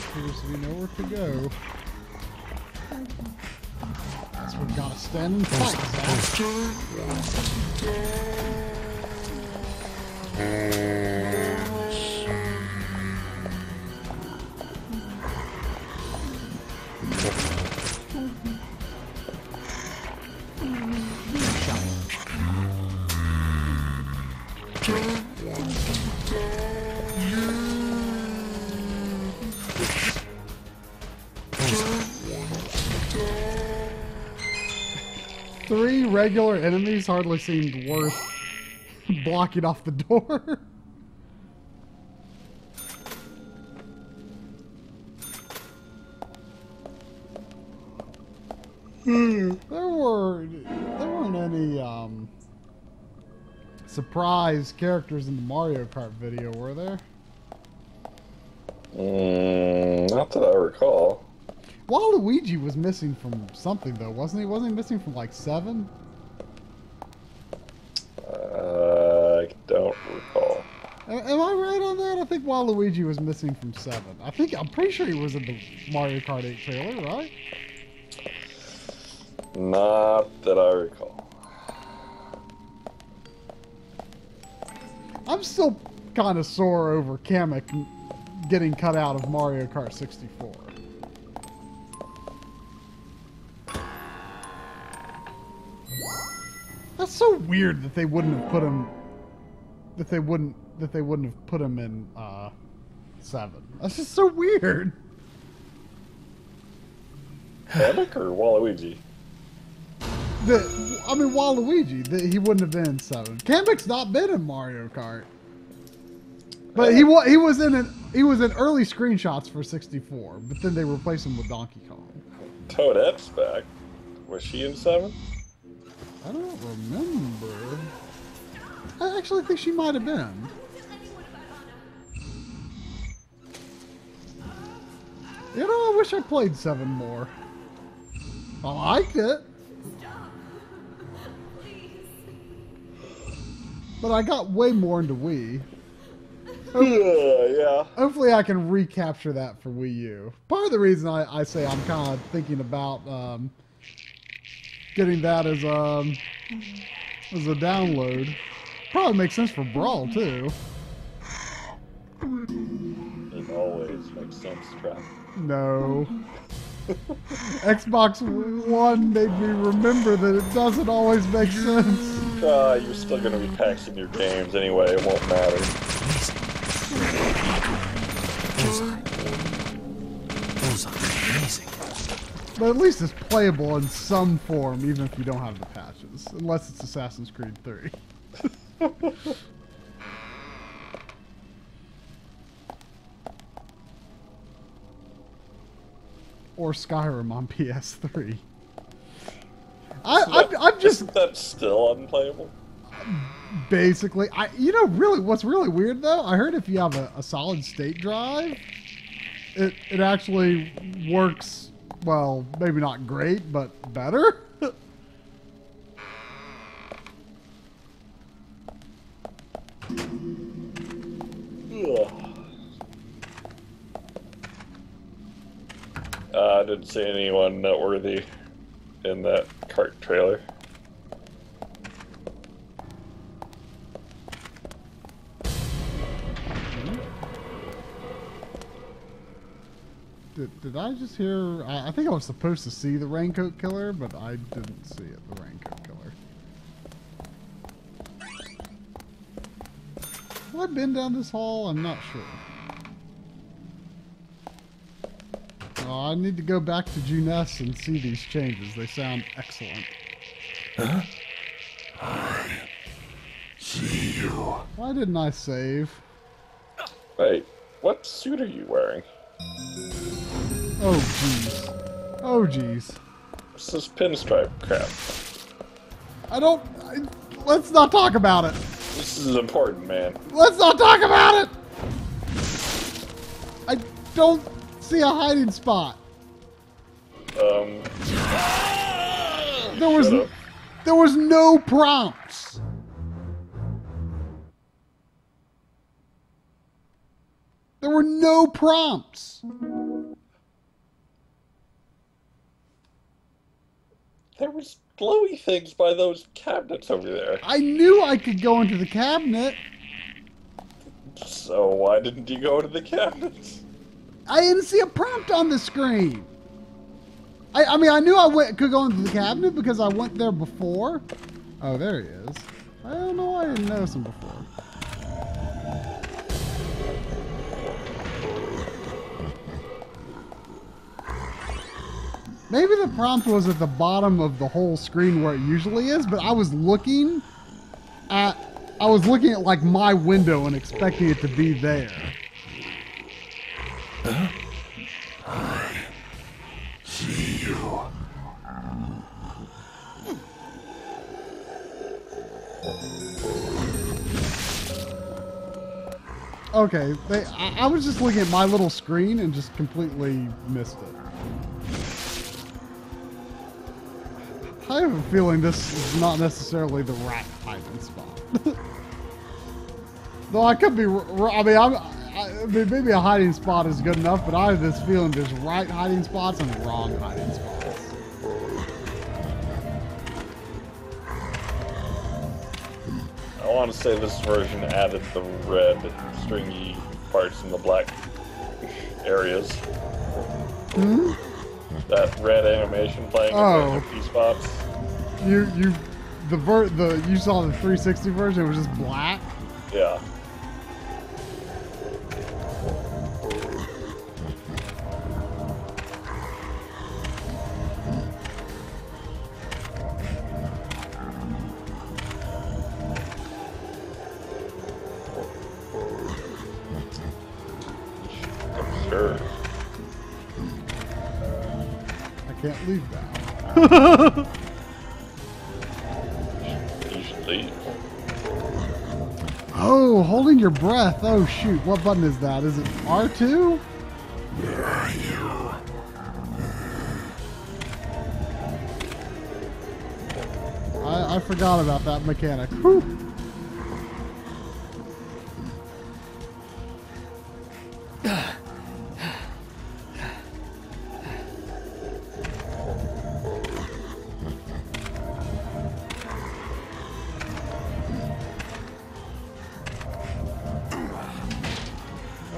A: Appears to be nowhere to go. So we've got to stand and fight, Three regular enemies hardly seemed worth blocking off the door. There weren't any surprise characters in the Mario Kart video, were there?
E: Not that I recall.
A: Waluigi was missing from something, though, wasn't he? Wasn't he missing from, like, 7?
E: I don't recall.
A: Am I right on that? I think Waluigi was missing from 7. I'm pretty sure he was in the Mario Kart 8 trailer, right?
E: Not that I recall.
A: I'm still kind of sore over Kamek getting cut out of Mario Kart 64. That's so weird that they wouldn't have put him. That they wouldn't have put him in 7. That's just so weird.
E: Kamek or Waluigi?
A: Waluigi. He wouldn't have been in 7. Kamek's not been in Mario Kart, but he was in early screenshots for 64. But then they replaced him with Donkey Kong.
E: Toadette's back. Was she in 7?
A: I don't remember. I actually think she might have been. You know, I wish I played 7 more. I liked it. But I got way more into Wii.
E: Yeah.
A: Hopefully I can recapture that for Wii U. Part of the reason I say I'm kind of thinking about getting that as a download. Probably makes sense for Brawl, too.
E: It always makes sense, Trap.
A: No. Xbox One made me remember that it doesn't always make sense.
E: You're still going to be packing your games anyway. It won't matter.
C: Those are amazing.
A: But at least it's playable in some form, even if you don't have the patches. Unless it's Assassin's Creed 3. Or Skyrim on PS3. I'm just...
E: Isn't that still unplayable?
A: Basically. Really, what's really weird, though, I heard if you have a solid state drive, it actually works, well, maybe not great, but better.
E: I didn't see anyone noteworthy in that cart trailer.
A: Did I just hear... I think I was supposed to see the Raincoat Killer, but I didn't see it, the Raincoat Killer. Have I been down this hall? I'm not sure. I need to go back to Juness and see these changes. They sound excellent.
L: Huh? I see you.
A: Why didn't I save?
E: Wait, what suit are you wearing?
A: Oh, jeez. Oh, jeez.
E: What's this pinstripe crap?
A: Let's not talk about it.
E: This is important, man.
A: Let's not talk about it! I don't see a hiding spot. There was no prompts. There were no prompts.
E: There was glowy things by those cabinets over there.
A: I knew I could go into the cabinet.
E: So why didn't you go to the cabinets?
A: I didn't see a prompt on the screen. I mean, I knew I could go into the cabinet because I went there before. Oh, there he is. I don't know why I didn't notice him before. Maybe the prompt was at the bottom of the whole screen where it usually is, but I was looking at like my window and expecting it to be there.
L: Huh? I see you.
A: Okay, I was just looking at my little screen and just completely missed it. I have a feeling this is not necessarily the right hiding spot. Though I could be, I mean, maybe a hiding spot is good enough, but I have this feeling there's right hiding spots and wrong hiding spots.
E: I want to say this version added the red stringy parts in the black areas.
A: Hmm?
E: That red animation playing in the empty spots.
A: You saw the 360 version, it was just black?
E: Yeah. Absurd.
A: I can't leave now.
E: You should leave.
A: Oh, holding your breath. Oh, shoot. What button is that? Is it R2?
L: Where are you?
A: I forgot about that mechanic. Whew.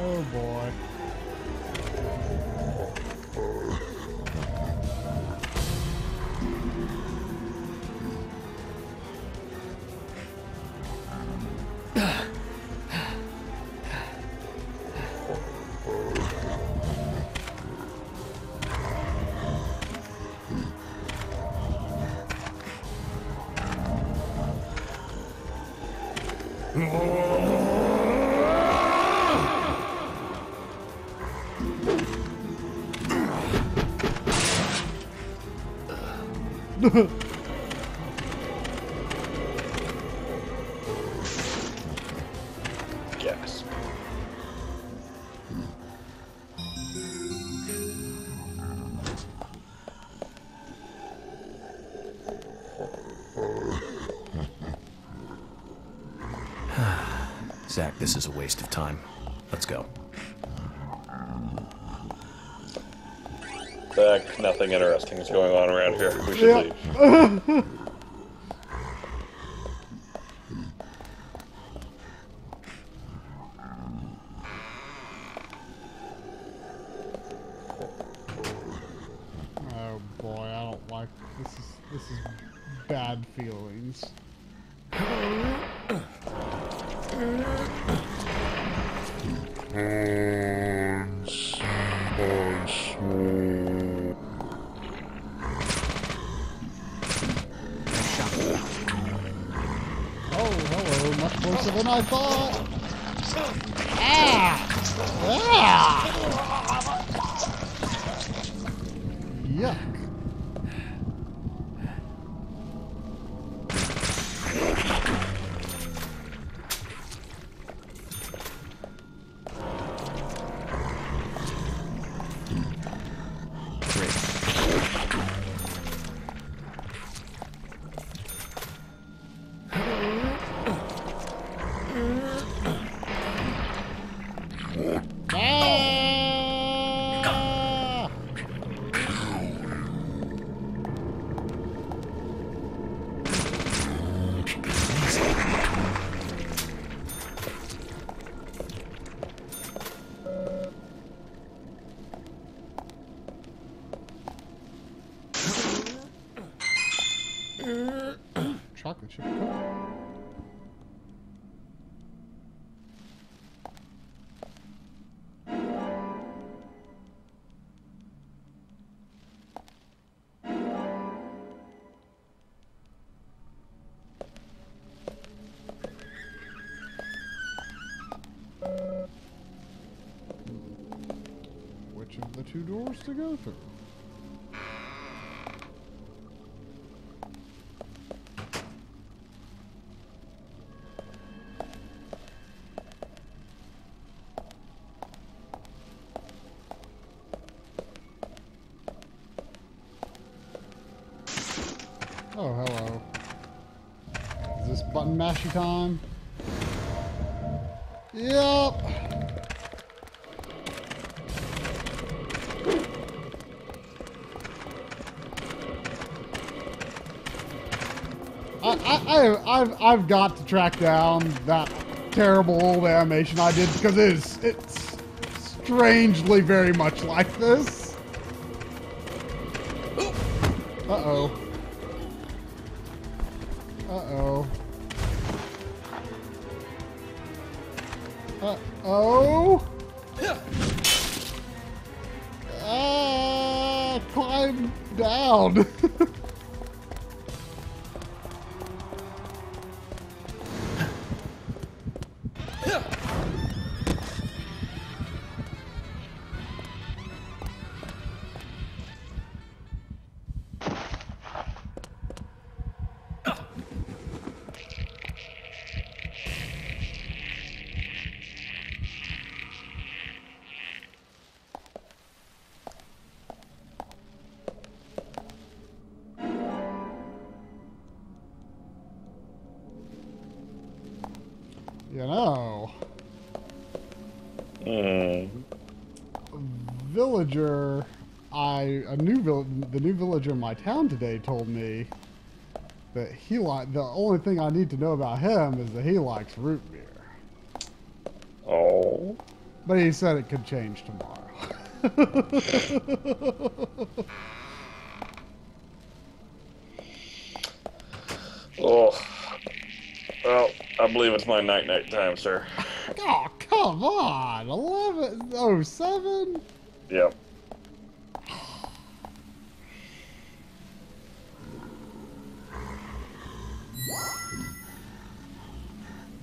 A: Oh boy.
E: Gasp.
C: Zach, this is a waste of time. Let's go.
E: back. Nothing interesting is going on around here. We should leave.
A: Oh boy, I don't like this is bad feelings. Oh, hello, much closer than I thought. Ah! Yuck. Chocolate chip cookie. Which of the two doors to go through? Oh, hello. Is this button mashy time? Yep. I've got to track down that terrible old animation I did because it's strangely very much like this. Uh-oh. Uh-oh. Uh-oh. Climb down. You know, villager, the new villager in my town today told me that the only thing I need to know about him is that he likes root beer.
E: Oh.
A: But he said it could change tomorrow.
E: Oh. Well, I believe it's my night-night time, sir.
A: Oh, come on. 11:07?
E: Yep.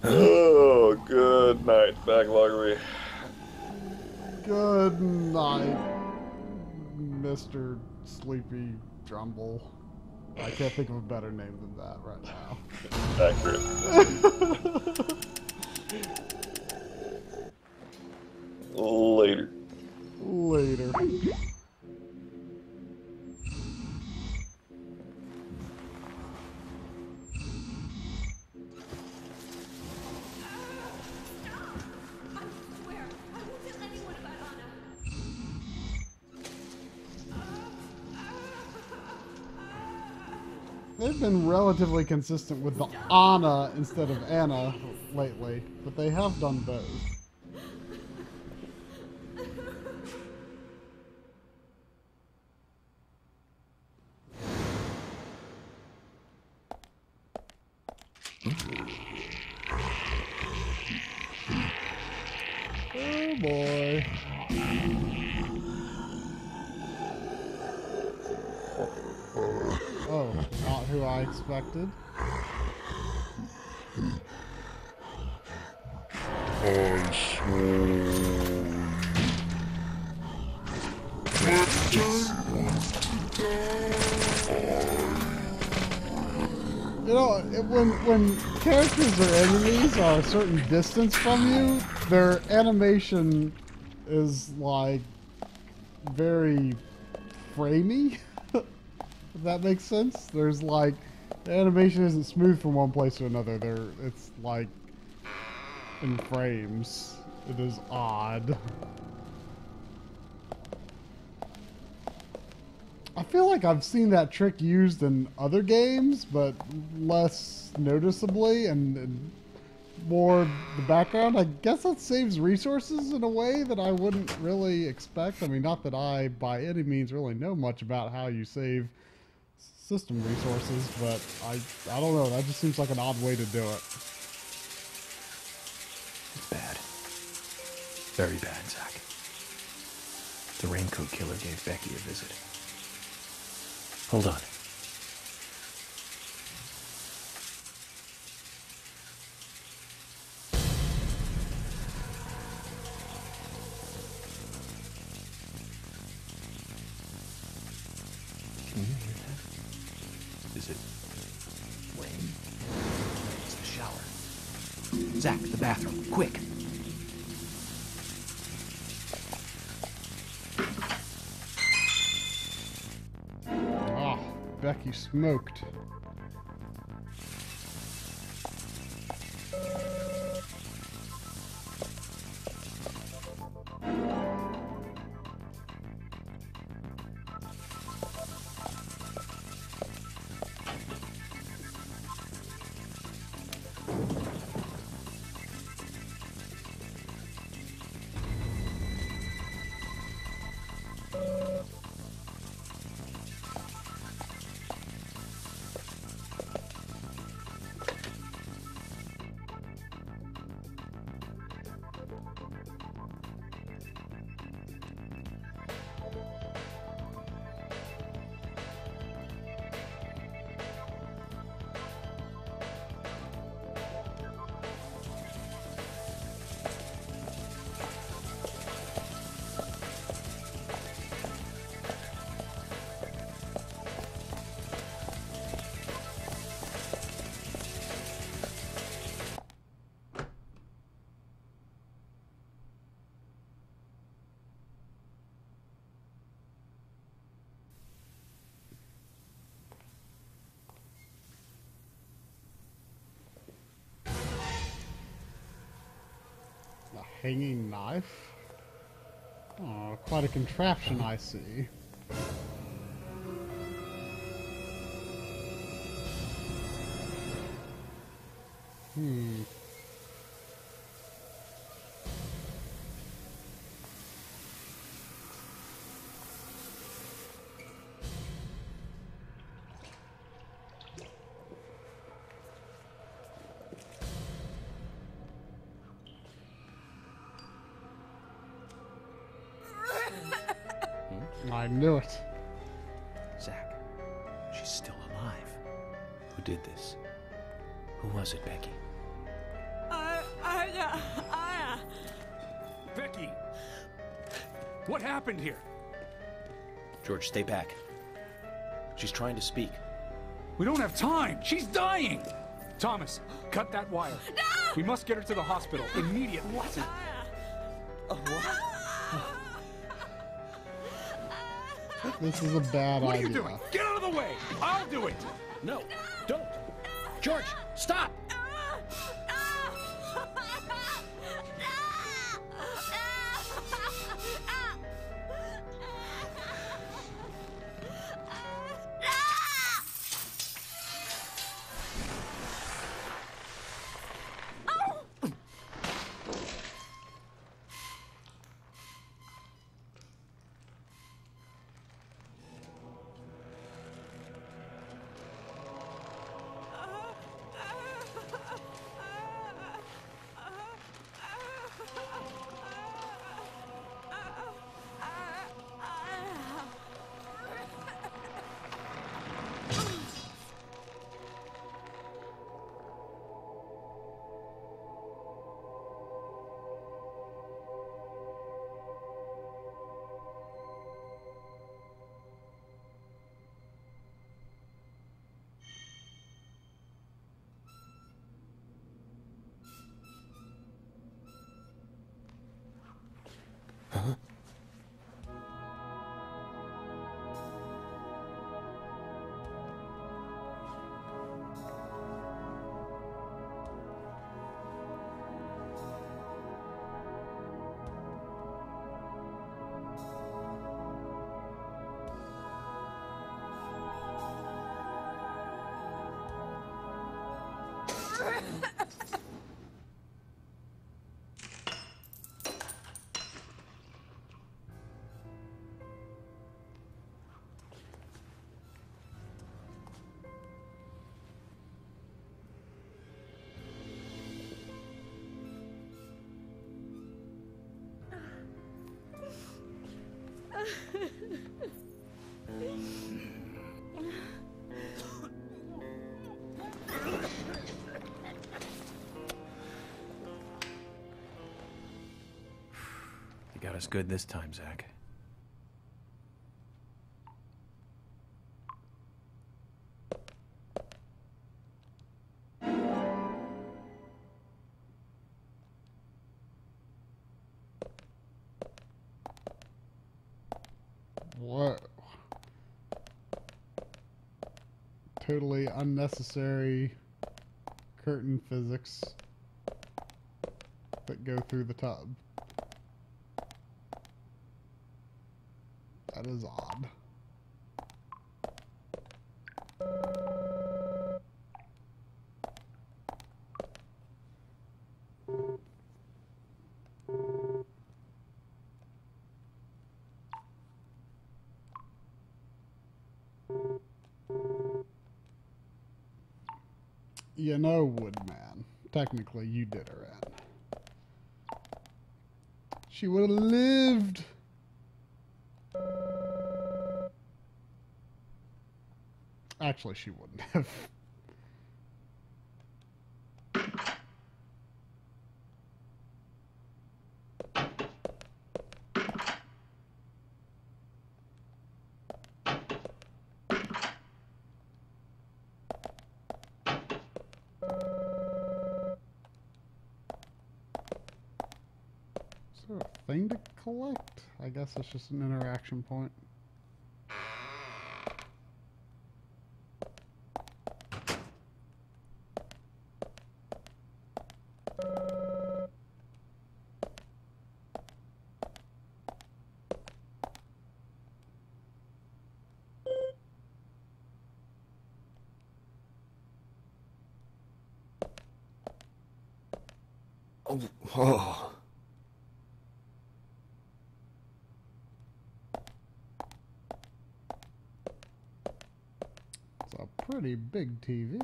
E: Oh, good night, backloggery.
A: Good night, Mr. Sleepy Drumble. I can't think of a better name than that right now.
E: Accurate. Later.
A: Later. they've been relatively consistent with the Anna instead of Anna lately, but they have done both. Oh boy. Oh, not who I expected. You know, when characters or enemies are a certain distance from you, their animation is like very framey. If that makes sense. There's like the animation isn't smooth from one place to another. It's like in frames. It is odd. I feel like I've seen that trick used in other games, but less noticeably and more the background. I guess that saves resources in a way that I wouldn't really expect. I mean, not that I, by any means, really know much about how you save system resources, but I don't know. That just seems like an odd way to do it.
C: It's bad. Very bad, Zach. The Raincoat Killer gave Becky a visit. Hold on. Can you hear that? Is it rain? It's the shower.
H: Zach, the bathroom, quick.
A: Ah, Becky smoked. Hanging knife? Oh, quite a contraption, I see. I knew it.
C: Zach, she's still alive. Who did this? Who was it, Becky?
K: Becky! What happened here?
C: George, stay back. She's trying to speak.
K: We don't have time! She's dying! Thomas, cut that wire. No! We must get her to the hospital immediately. What?
A: This is a bad idea.
K: What are you doing? Get out of the way! I'll do it!
H: No, don't! George, stop!
C: got us good this time, Zach.
M: What? Totally unnecessary curtain physics that go through the tub. That is odd. You know, Woodman, technically you did her in. She would have lived. Actually, she wouldn't have. Is there a thing to collect? I guess it's just an interaction point.
C: Oh.
M: It's a pretty big TV.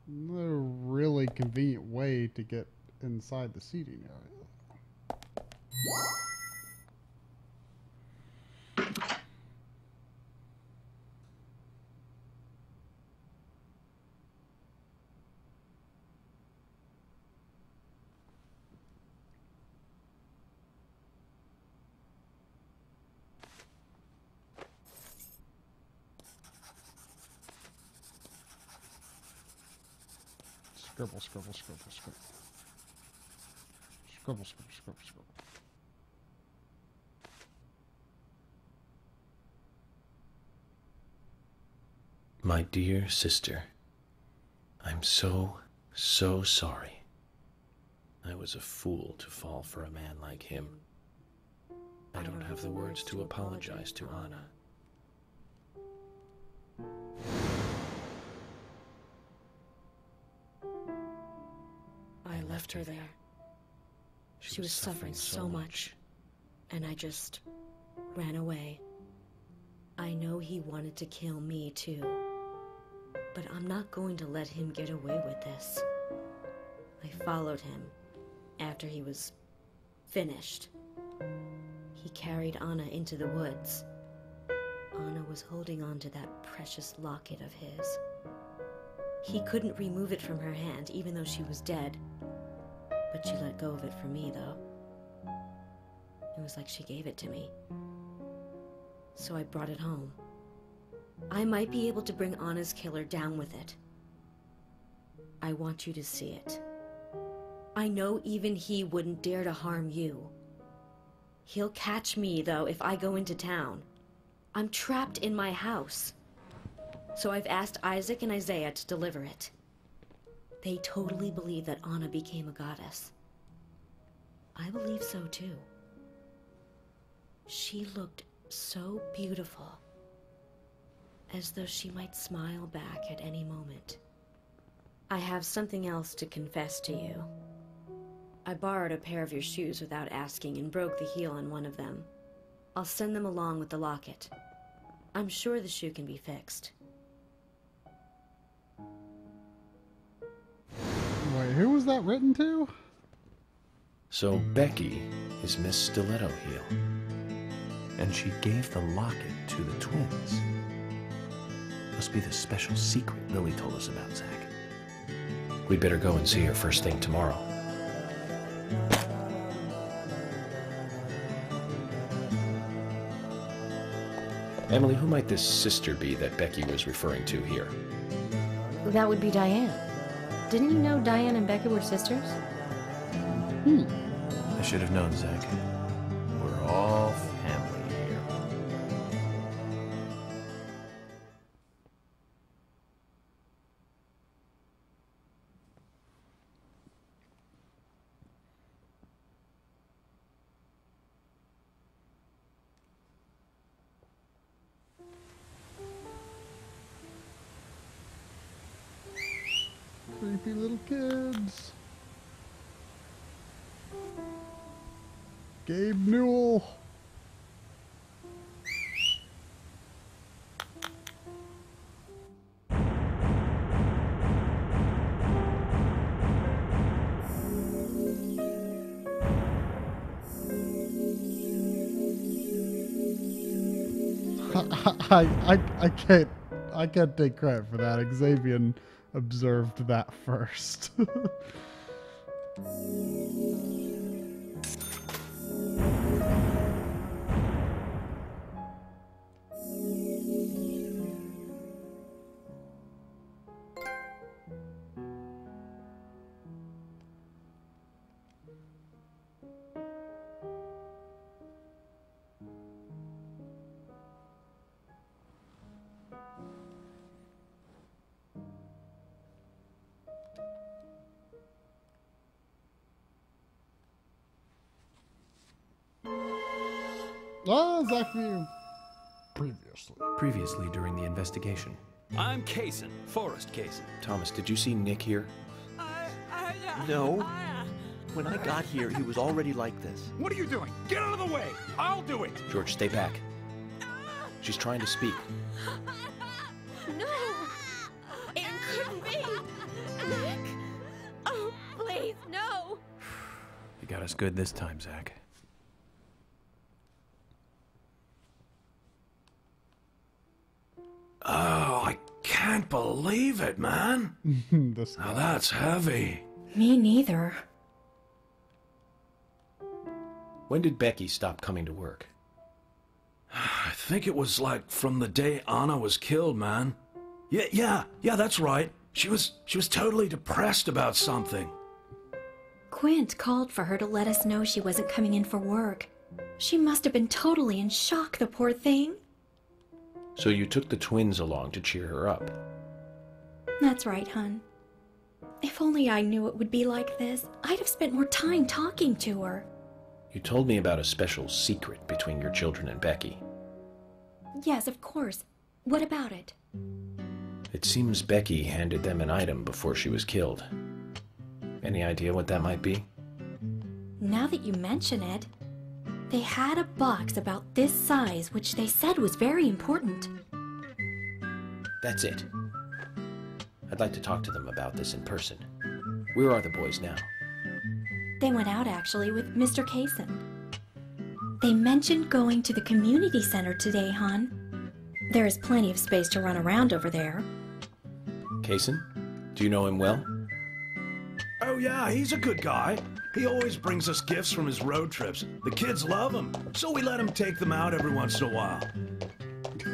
M: Another really convenient way to get inside the seating area. Scribble, scribble, scribble, scribble. Scribble, scribble, scribble, scribble.
C: My dear sister, I'm so sorry. I was a fool to fall for a man like him. I don't have the words to apologize to Anna.
N: I left her there. She was suffering so much, and I just ran away. I know he wanted to kill me too, but I'm not going to let him get away with this. I followed him after he was finished. He carried Anna into the woods. Anna was holding on to that precious locket of his. He couldn't remove it from her hand, even though she was dead. But she let go of it for me, though. It was like she gave it to me. So I brought it home. I might be able to bring Anna's killer down with it. I want you to see it. I know even he wouldn't dare to harm you. He'll catch me, though, if I go into town. I'm trapped in my house. So I've asked Isaac and Isaiah to deliver it. They totally believe that Anna became a goddess. I believe so too. She looked so beautiful, as though she might smile back at any moment. I have something else to confess to you. I borrowed a pair of your shoes without asking and broke the heel on one of them. I'll send them along with the locket. I'm sure the shoe can be fixed.
M: Wait, who was that written to?
C: So Becky is Miss Stiletto Heel. And she gave the locket to the twins. Must be the special secret Lily told us about, Zach. We'd better go and see her first thing tomorrow. Emily, who might this sister be that Becky was referring to here?
D: That would be Diane. Didn't you know Diane and Becky were sisters?
C: I should have known, Zach. We're all family here.
A: Creepy little kids. Gabe Newell. I can't take credit for that. Xavier observed that first. Oh, Zach View.
C: Previously during the investigation.
J: I'm Kaysen, Forrest Kaysen.
C: Thomas, did you see Nick here?
O: No. When I got here, he was already like this.
K: What are you doing? Get out of the way! I'll do it!
C: George, stay back. She's trying to speak.
G: No! It couldn't be! Nick! Oh, please, no!
C: You got us good this time, Zach.
L: Oh, I can't believe it, man. Now that's heavy.
N: Me neither.
C: When did Becky stop coming to work?
L: I think it was like from the day Anna was killed, man. Yeah, that's right. She was totally depressed about something.
N: Quint called for her to let us know she wasn't coming in for work. She must have been totally in shock, the poor thing.
C: So you took the twins along to cheer her up?
N: That's right, hun. If only I knew it would be like this, I'd have spent more time talking to her.
C: You told me about a special secret between your children and Becky.
N: Yes, of course. What about it?
C: It seems Becky handed them an item before she was killed. Any idea what that might be?
N: Now that you mention it, they had a box about this size, which they said was very important.
C: That's it. I'd like to talk to them about this in person. Where are the boys now?
N: They went out, actually, with Mr. Kaysen. They mentioned going to the community center today, hon. There is plenty of space to run around over there.
C: Kaysen? Do you know him well?
L: Oh yeah, he's a good guy. He always brings us gifts from his road trips. The kids love him, so we let him take them out every once in a while.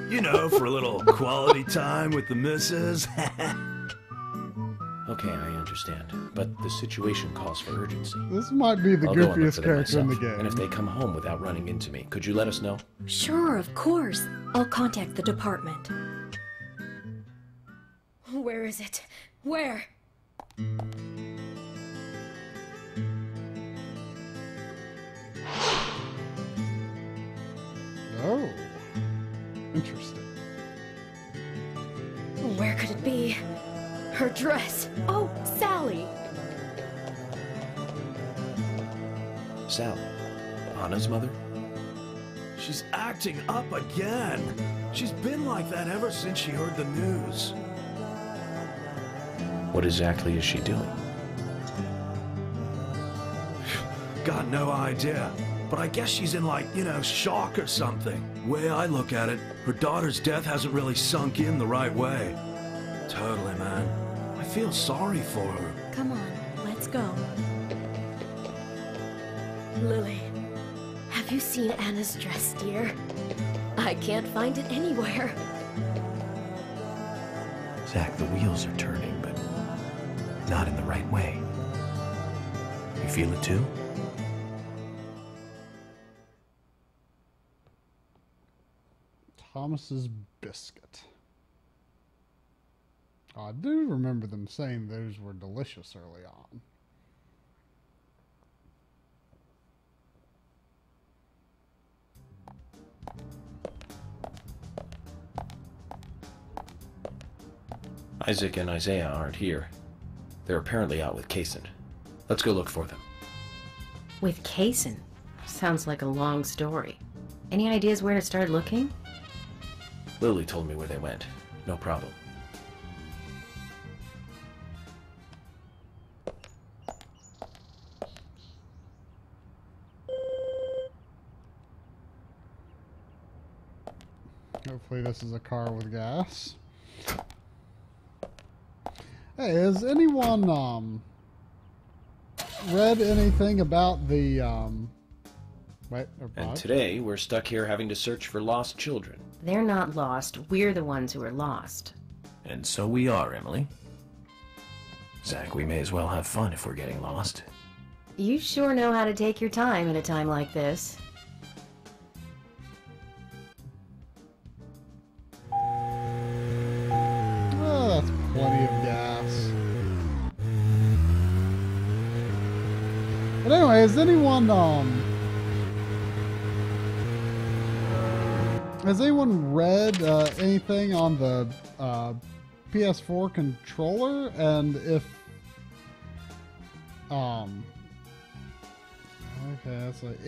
L: You know, for a little quality time with the missus.
C: Okay, I understand. But the situation calls for urgency.
A: This might be the
C: I'll go and look
A: goofiest
C: for them
A: character in the
C: myself,
A: game.
C: And if they come home without running into me, could you let us know?
N: Sure, of course. I'll contact the department.
G: Where is it? Where?
A: Oh. Interesting.
G: Where could it be? Her dress.
N: Oh, Sally!
C: Sally, Anna's mother?
L: She's acting up again. She's been like that ever since she heard the news.
C: What exactly is she doing?
L: Got no idea. But I guess she's in like, shock or something. Way I look at it, her daughter's death hasn't really sunk in the right way. Totally, man. I feel sorry for her.
N: Come on, let's go.
G: Lily, have you seen Anna's dress, dear?
N: I can't find it anywhere.
L: Zach, the wheels are turning, but not in the right way. You feel it too?
A: Thomas's biscuit. I do remember them saying those were delicious early on.
C: Isaac and Isaiah aren't here. They're apparently out with Kaysen. Let's go look for them.
D: With Kaysen? Sounds like a long story. Any ideas where to start looking?
C: Lily told me where they went. No problem.
A: Hopefully this is a car with gas. Hey, has anyone read anything about the
C: And today we're stuck here having to search for lost children.
D: They're not lost. We're the ones who are lost.
L: And so we are, Emily. Zach, we may as well have fun if we're getting lost.
D: You sure know how to take your time at a time like this.
A: Oh, that's plenty of gas. But anyway, has anyone read anything on the PS4 controller, and if okay, that's like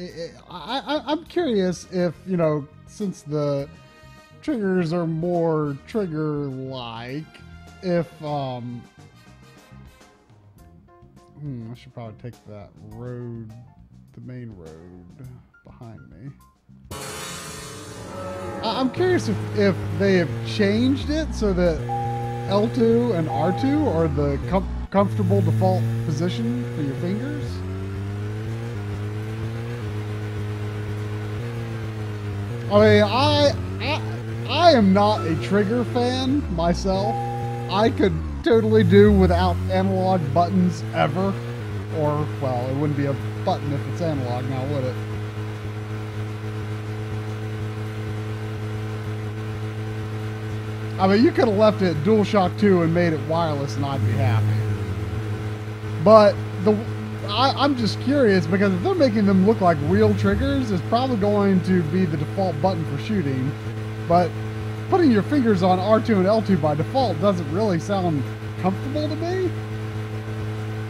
A: I'm curious if, you know, since the triggers are more trigger-like, if I should probably take that road, the main road behind me. I'm curious if they have changed it so that L2 and R2 are the comfortable default position for your fingers. I mean, I am not a trigger fan myself. I could totally do without analog buttons ever. Or, well, it wouldn't be a button if it's analog now, would it? I mean, you could have left it DualShock 2 and made it wireless and I'd be happy. But I'm just curious, because if they're making them look like real triggers, it's probably going to be the default button for shooting. But putting your fingers on R2 and L2 by default doesn't really sound comfortable to me.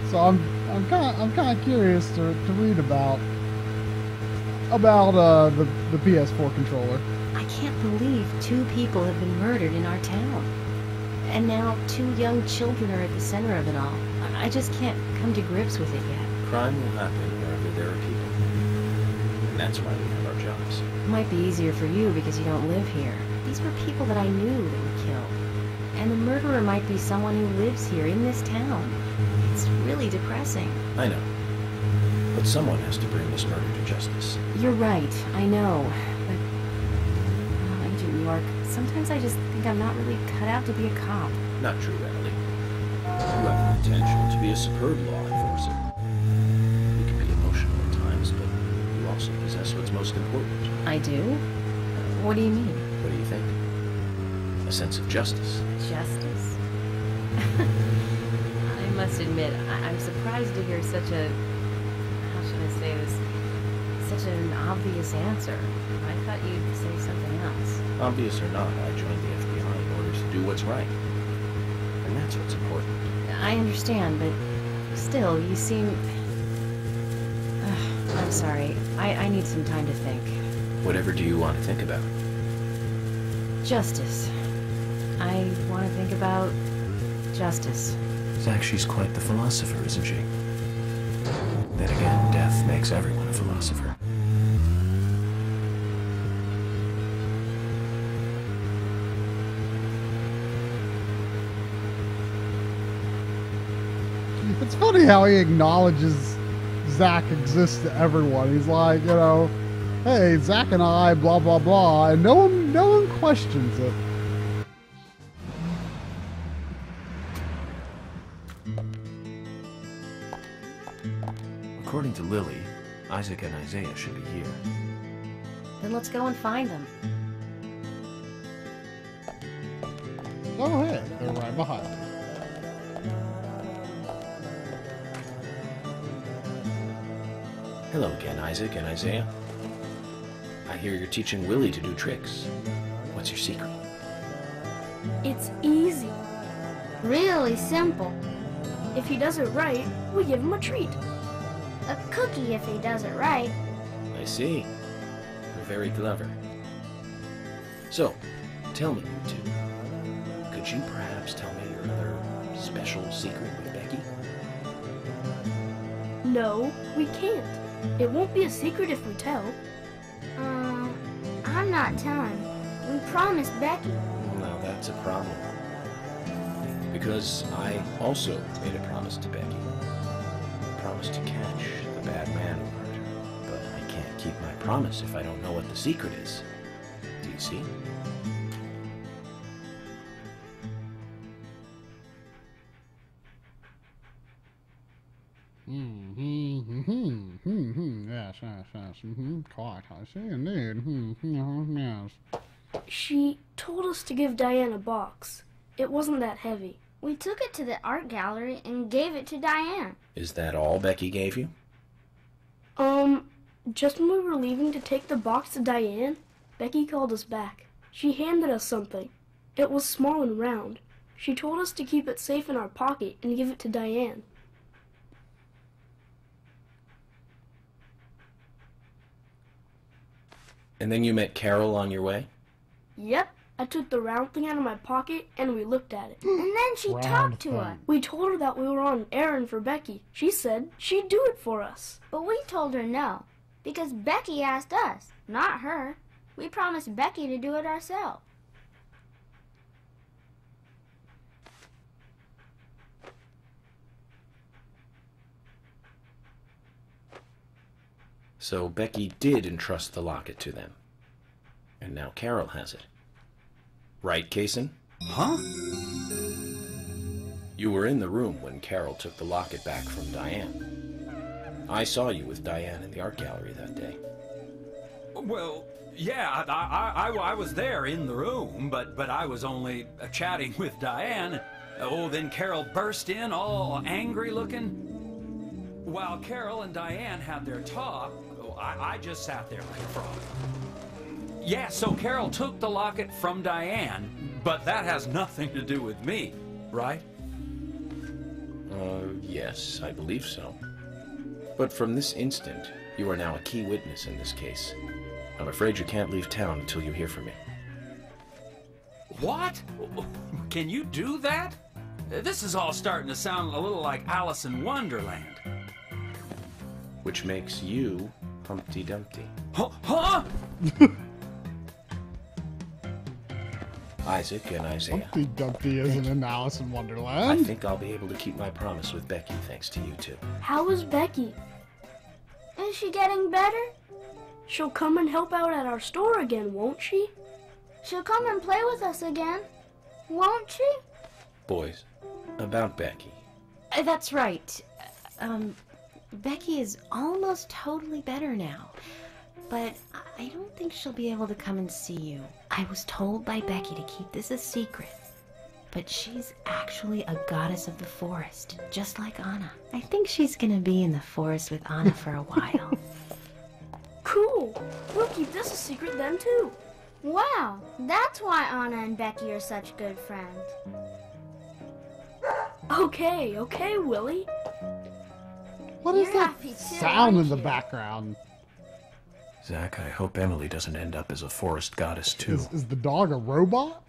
A: So I'm kind of curious to read about the PS4 controller.
D: I can't believe 2 people have been murdered in our town. And now 2 young children are at the center of it all. I just can't come to grips with it yet.
C: Crime will happen wherever there are people. And that's why we have our jobs.
D: It might be easier for you because you don't live here. These were people that I knew that were killed. And the murderer might be someone who lives here in this town. It's really depressing.
C: I know. But someone has to bring this murder to justice.
D: You're right, I know. But, well, Agent York, sometimes I just think I'm not really cut out to be a cop.
C: Not true, Emily. You have the potential to be a superb law enforcer. You can be emotional at times, but you also possess what's most important.
D: I do? What do you mean?
C: What do you think? A sense of justice.
D: Justice? I must admit, I'm surprised to hear such a... how should I say this? Such an obvious answer. I thought you'd say something else.
C: Obvious or not, I joined the FBI in order to do what's right. And that's what's important.
D: I understand, but still, you seem... I'm sorry. I need some time to think.
C: Whatever do you want to think about?
D: Justice. I want to think about justice.
L: Zach, she's quite the philosopher, isn't she? Then again, death makes everyone a philosopher.
A: It's funny how he acknowledges Zach exists to everyone. He's like, you know,
M: hey, Zach and I, blah, blah, blah, and no one questions it.
L: According to Lily, Isaac and Isaiah should be here.
D: Then let's go and find them.
M: Go ahead, they're right behind you.
C: Hello again, Isaac and Isaiah. I hear you're teaching Willie to do tricks. What's your secret?
P: It's easy.
Q: Really simple.
P: If he does it right, we give him a treat.
Q: A cookie if he does it right.
C: I see. You're very clever. So, tell me, you two. Could you perhaps tell me your other special secret with Becky?
P: No, we can't. It won't be a secret if we tell.
Q: I'm not telling. We promised Becky.
C: Now that's a problem. Because I also made a promise to Becky. A promise to catch the bad man who hurt her. But I can't keep my promise if I don't know what the secret is. Do you see?
M: Yes, quite, I see, indeed. Yes.
P: She told us to give Diane a box. It wasn't that heavy.
Q: We took it to the art gallery and gave it to Diane.
C: Is that all Becky gave you?
P: Just when we were leaving to take the box to Diane, Becky called us back. She handed us something. It was small and round. She told us to keep it safe in our pocket and give it to Diane.
C: And then you met Carol on your way?
P: Yep. I took the round thing out of my pocket and we looked at it.
Q: And then she talked to us.
P: We told her that we were on an errand for Becky. She said she'd do it for us.
Q: But we told her no, because Becky asked us, not her. We promised Becky to do it ourselves.
C: So Becky did entrust the locket to them. And now Carol has it. Right, Kaysen?
H: Huh?
C: You were in the room when Carol took the locket back from Diane. I saw you with Diane in the art gallery that day.
R: Well, yeah, I was there in the room, but I was only chatting with Diane. Oh, then Carol burst in, all angry looking. While Carol and Diane had their talk, I just sat there like a frog. Yeah, so Carol took the locket from Diane, but that has nothing to do with me, right?
C: Yes, I believe so. But from this instant, you are now a key witness in this case. I'm afraid you can't leave town until you hear from me.
R: What? Can you do that? This is all starting to sound a little like Alice in Wonderland.
C: Which makes you Humpty Dumpty.
R: Huh?
C: Isaac and Isaiah.
M: Humpty Dumpty isn't in Alice in Wonderland.
C: I think I'll be able to keep my promise with Becky thanks to you two.
P: How is Becky?
Q: Is she getting better?
P: She'll come and help out at our store again, won't she?
Q: She'll come and play with us again, won't she?
C: Boys, about Becky.
D: That's right. Becky is almost totally better now. But I don't think she'll be able to come and see you. I was told by Becky to keep this a secret. But she's actually a goddess of the forest, just like Anna. I think she's gonna be in the forest with Anna for a while.
P: Cool! We'll keep this a secret then, too.
Q: Wow, that's why Anna and Becky are such good friends.
P: Okay, Willie.
M: What is that sound in the background?
L: Zach, I hope Emily doesn't end up as a forest goddess, too.
M: Is the dog a robot?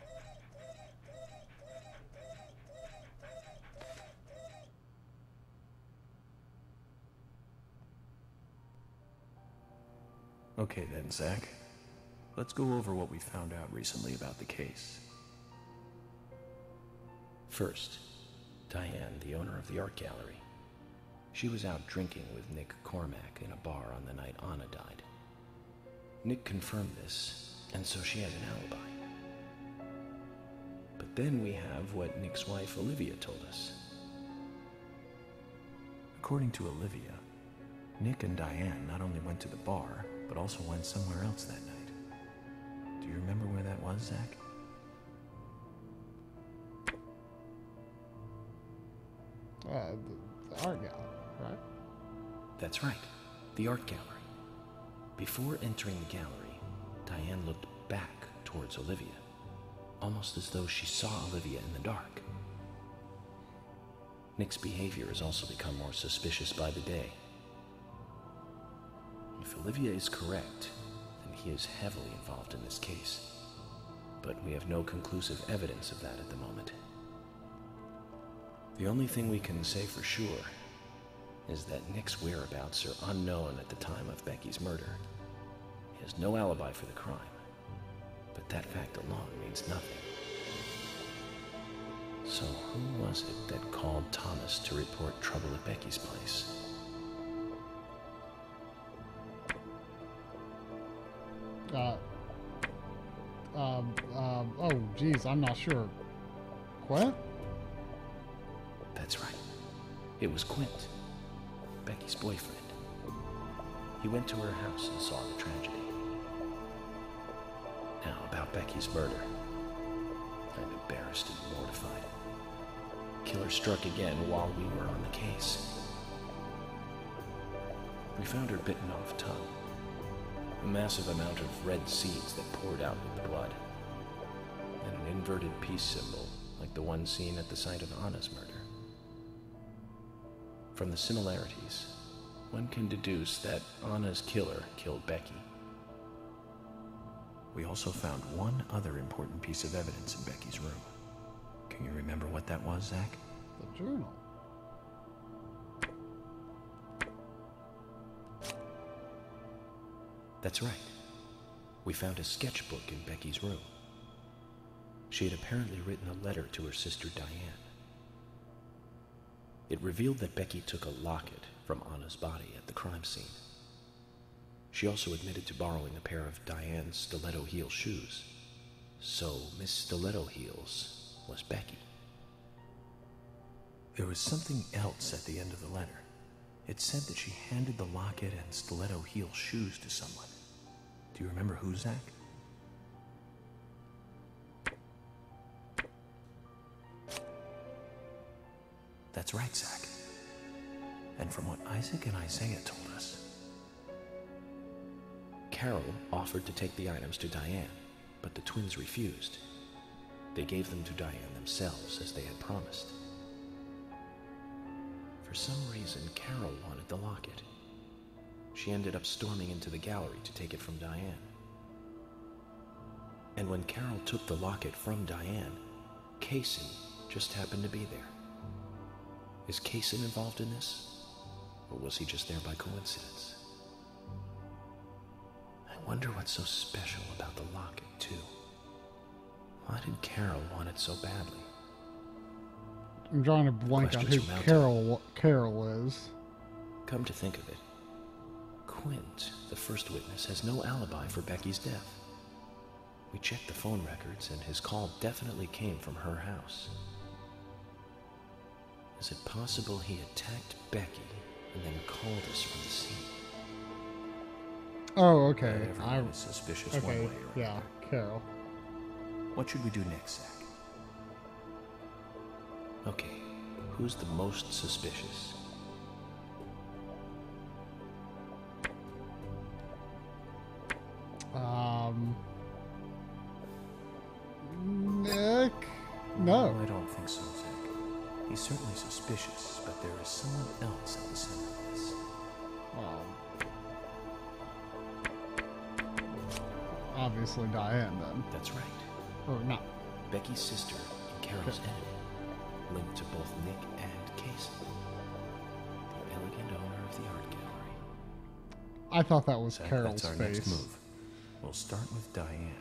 L: Okay then, Zach. Let's go over what we found out recently about the case.
C: First, Diane, the owner of the art gallery. She was out drinking with Nick Cormack in a bar on the night Anna died. Nick confirmed this, and so she had an alibi. But then we have what Nick's wife Olivia told us.
L: According to Olivia, Nick and Diane not only went to the bar, but also went somewhere else that night. Do you remember where that was, Zach?
A: The art gallery, right?
C: That's right, the art gallery. Before entering the gallery, Diane looked back towards Olivia, almost as though she saw Olivia in the dark. Nick's behavior has also become more suspicious by the day. If Olivia is correct, then he is heavily involved in this case. But we have no conclusive evidence of that at the moment. The only thing we can say for sure is that Nick's whereabouts are unknown at the time of Becky's murder. He has no alibi for the crime, but that fact alone means nothing. So who was it that called Thomas to report trouble at Becky's place?
A: Oh, geez, I'm not sure. Quint?
C: That's right. It was Quint, Becky's boyfriend. He went to her house and saw the tragedy. Now, about Becky's murder. I'm embarrassed and mortified. Killer struck again while we were on the case. We found her bitten off tongue. A massive amount of red seeds that poured out with the blood. And an inverted peace symbol, like the one seen at the site of Anna's murder. From the similarities, one can deduce that Anna's killer killed Becky.
L: We also found one other important piece of evidence in Becky's room. Can you remember what that was, Zach?
A: The journal.
C: That's right. We found a sketchbook in Becky's room. She had apparently written a letter to her sister Diane. It revealed that Becky took a locket from Anna's body at the crime scene. She also admitted to borrowing a pair of Diane's stiletto heel shoes. So Miss Stiletto Heels was Becky.
L: There was something else at the end of the letter. It said that she handed the locket and stiletto heel shoes to someone. Do you remember who, Zach? That's right, Zach. And from what Isaac and Isaiah told us,
C: Carol offered to take the items to Diane, but the twins refused. They gave them to Diane themselves, as they had promised. For some reason, Carol wanted the locket. She ended up storming into the gallery to take it from Diane. And when Carol took the locket from Diane, Kaysen just happened to be there. Is Kaysen involved in this? Or was he just there by coincidence? I wonder what's so special about the locket, too. Why did Carol want it so badly?
A: I'm drawing a blank on who Carol is.
C: Come to think of it, Quint, the first witness, has no alibi for Becky's death. We checked the phone records, and his call definitely came from her house. Is it possible he attacked Becky and then called us from the scene?
A: Oh, okay.
L: Everyone was suspicious one way or another.
A: Yeah, Carol.
L: What should we do next, Zach?
C: Okay, who's the most suspicious?
A: Nick? No.
L: I don't think so, Zach. He's certainly suspicious, but there is someone else at the center of this.
A: Obviously Diane, then.
C: That's right.
A: Or not.
C: Becky's sister and Carol's enemy, linked to both Nick and Kaysen, the elegant owner of the art gallery.
A: I thought that was
L: Zach,
A: Carol's
L: that's our
A: face.
L: next move. We'll start with Diane.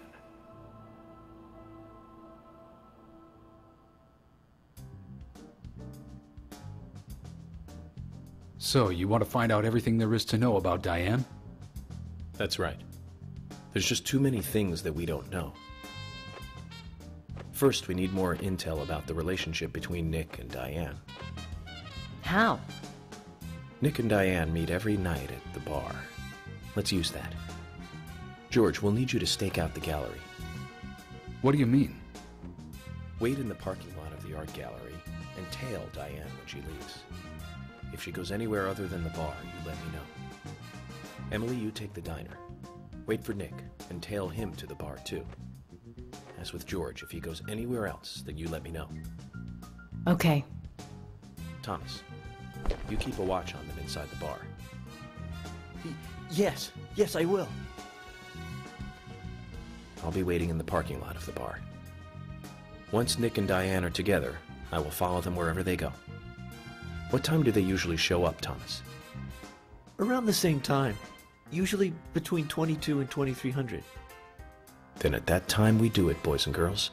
S: So, you want to find out everything there is to know about Diane?
C: That's right. There's just too many things that we don't know. First, we need more intel about the relationship between Nick and Diane.
D: How?
C: Nick and Diane meet every night at the bar. Let's use that. George, we'll need you to stake out the gallery.
S: What do you mean?
C: Wait in the parking lot of the art gallery and tail Diane when she leaves. If she goes anywhere other than the bar, you let me know. Emily, you take the diner. Wait for Nick and tail him to the bar too. As with George, if he goes anywhere else, then you let me know.
D: Okay.
C: Thomas, you keep a watch on them inside the bar.
O: Yes, I will.
C: I'll be waiting in the parking lot of the bar. Once Nick and Diane are together, I will follow them wherever they go. What time do they usually show up, Thomas?
O: Around the same time. Usually between 22 and 2300.
C: Then at that time we do it, boys and girls.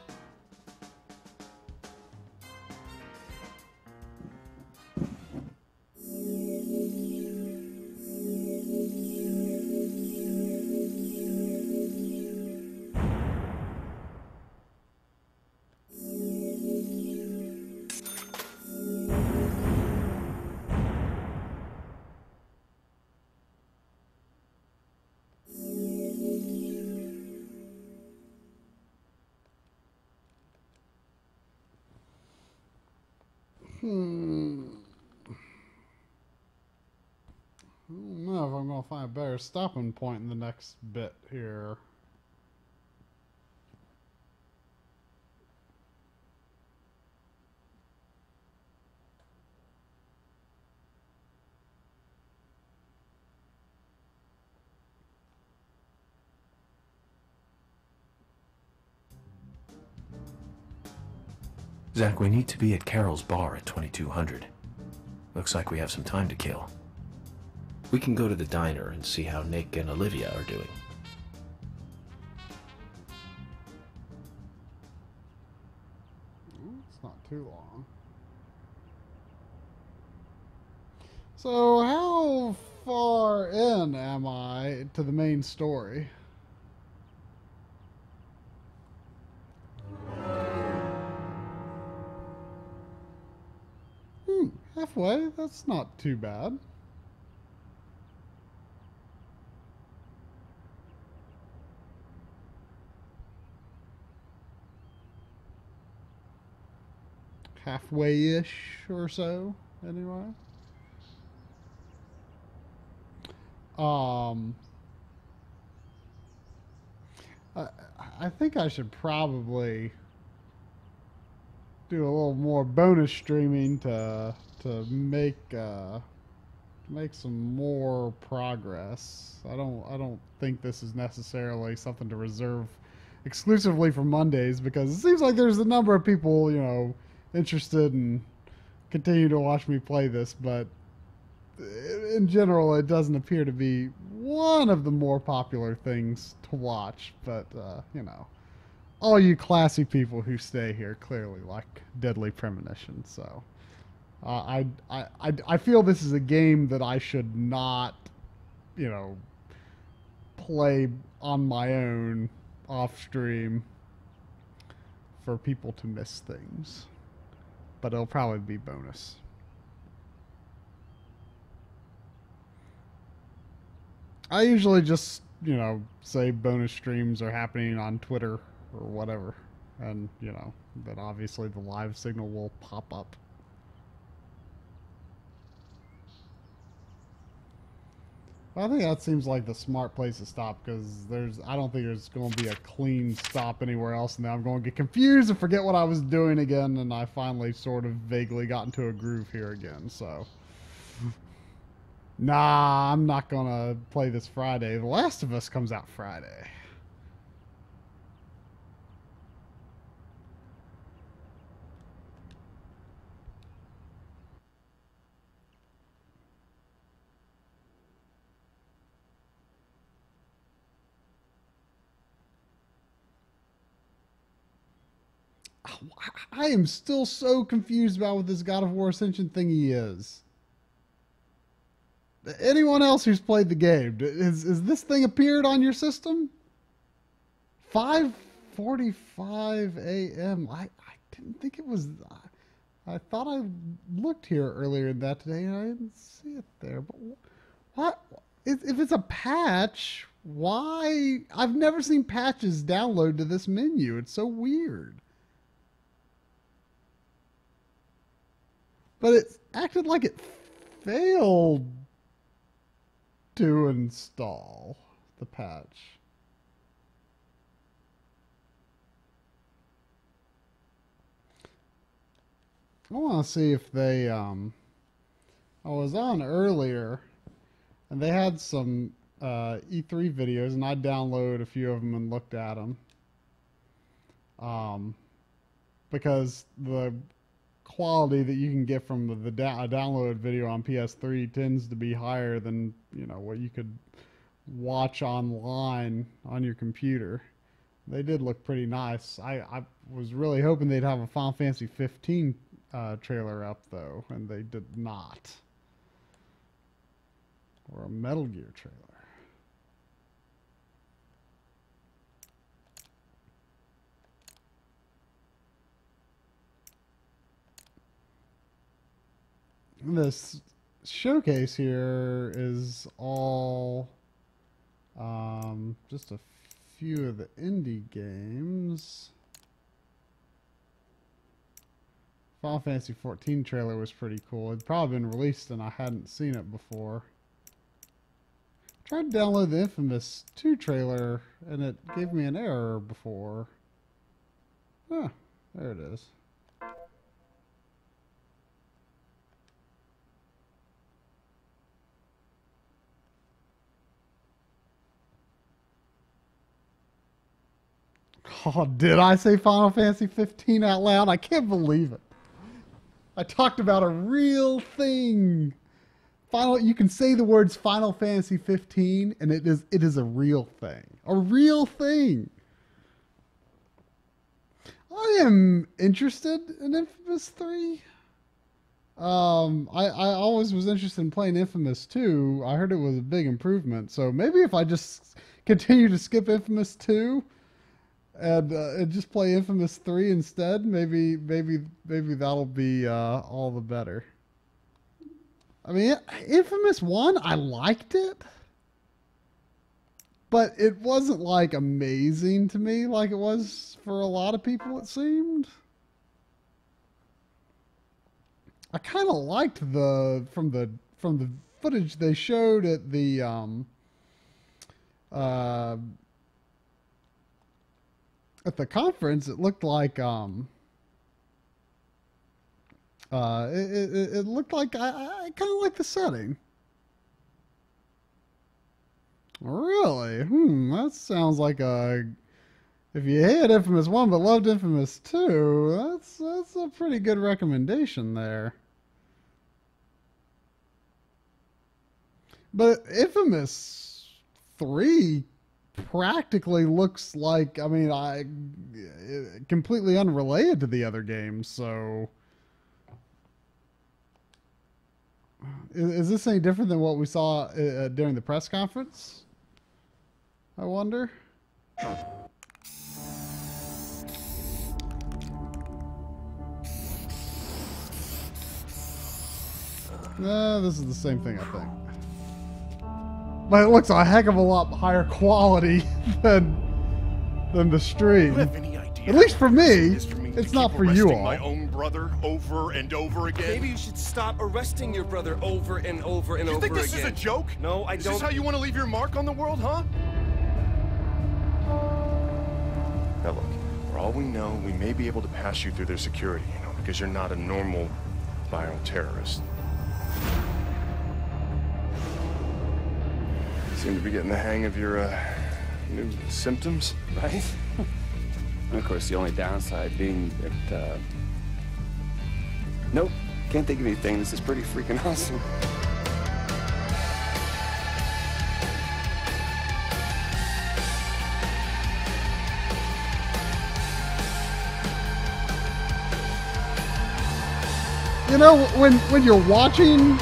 M: I don't know if I'm going to find a better stopping point in the next bit here.
L: Zach, we need to be at Carol's bar at 2200. Looks like we have some time to kill.
C: We can go to the diner and see how Nick and Olivia are doing.
M: It's not too long. So how far in am I to the main story? Halfway, that's not too bad. Halfway-ish or so, anyway. I think I should probably do a little more bonus streaming to make some more progress. I don't think this is necessarily something to reserve exclusively for Mondays, because it seems like there's a number of people, you know, interested in continue to watch me play this, but in general it doesn't appear to be one of the more popular things to watch. But you know, all you classy people who stay here clearly like Deadly Premonition, so I feel this is a game that I should not, you know, play on my own off stream for people to miss things, but it'll probably be bonus. I usually just, you know, say bonus streams are happening on Twitter or whatever, and, you know, then obviously the live signal will pop up. I think that seems like the smart place to stop, because I don't think there's going to be a clean stop anywhere else, and then I'm going to get confused and forget what I was doing again, and I finally sort of vaguely got into a groove here again, so. Nah, I'm not going to play this Friday. The Last of Us comes out Friday. I am still so confused about what this God of War Ascension thingy is. Anyone else who's played the game, has this thing appeared on your system?
A: 5:45 a.m. I didn't think it was. I thought I looked here earlier that day and I didn't see it there. But what? If it's a patch, why? I've never seen patches download to this menu. It's so weird. But it acted like it failed to install the patch. I want to see if they, I was on earlier, and they had some E3 videos, and I downloaded a few of them and looked at them. Because the quality that you can get from a downloaded video on PS3 tends to be higher than, you know, what you could watch online on your computer. They did look pretty nice. I was really hoping they'd have a Final Fantasy 15 trailer up, though, and they did not. Or a Metal Gear trailer. This showcase here is all just a few of the indie games. Final Fantasy 14 trailer was pretty cool. It'd probably been released and I hadn't seen it before. I tried to download the Infamous 2 trailer and it gave me an error before. Huh, there it is. Oh, did I say Final Fantasy 15 out loud? I can't believe it. I talked about a real thing. You can say the words Final Fantasy 15 and it is a real thing. A real thing. I am interested in Infamous 3. I always was interested in playing Infamous 2. I heard it was a big improvement. So maybe if I just continue to skip Infamous 2 and just play Infamous 3 instead, maybe that'll be all the better. I mean, Infamous 1, I liked it, but it wasn't like amazing to me like it was for a lot of people, it seemed. I kind of liked from the footage they showed at the conference. It looked like it looked like I kind of like the setting. Really? That sounds like if you hated Infamous 1 but loved Infamous 2, that's a pretty good recommendation there. But Infamous 3 practically looks like, I mean, completely unrelated to the other games, so is this any different than what we saw during the press conference? I wonder. No, this is the same thing, I think. But it looks a heck of a lot higher quality than the stream. At least for me. It's not for you all.
T: My own brother over and over again.
U: Maybe you should stop arresting your brother over and over and over again.
T: You think this is a joke?
U: No, I don't.
T: Is this how you want to leave your mark on the world, huh? Now look, for all we know, we may be able to pass you through their security, you know, because you're not a normal viral terrorist. Seem to be getting the hang of your new symptoms,
U: right? And of course, the only downside being that, nope, can't think of anything. This is pretty freaking awesome.
A: You know, when you're watching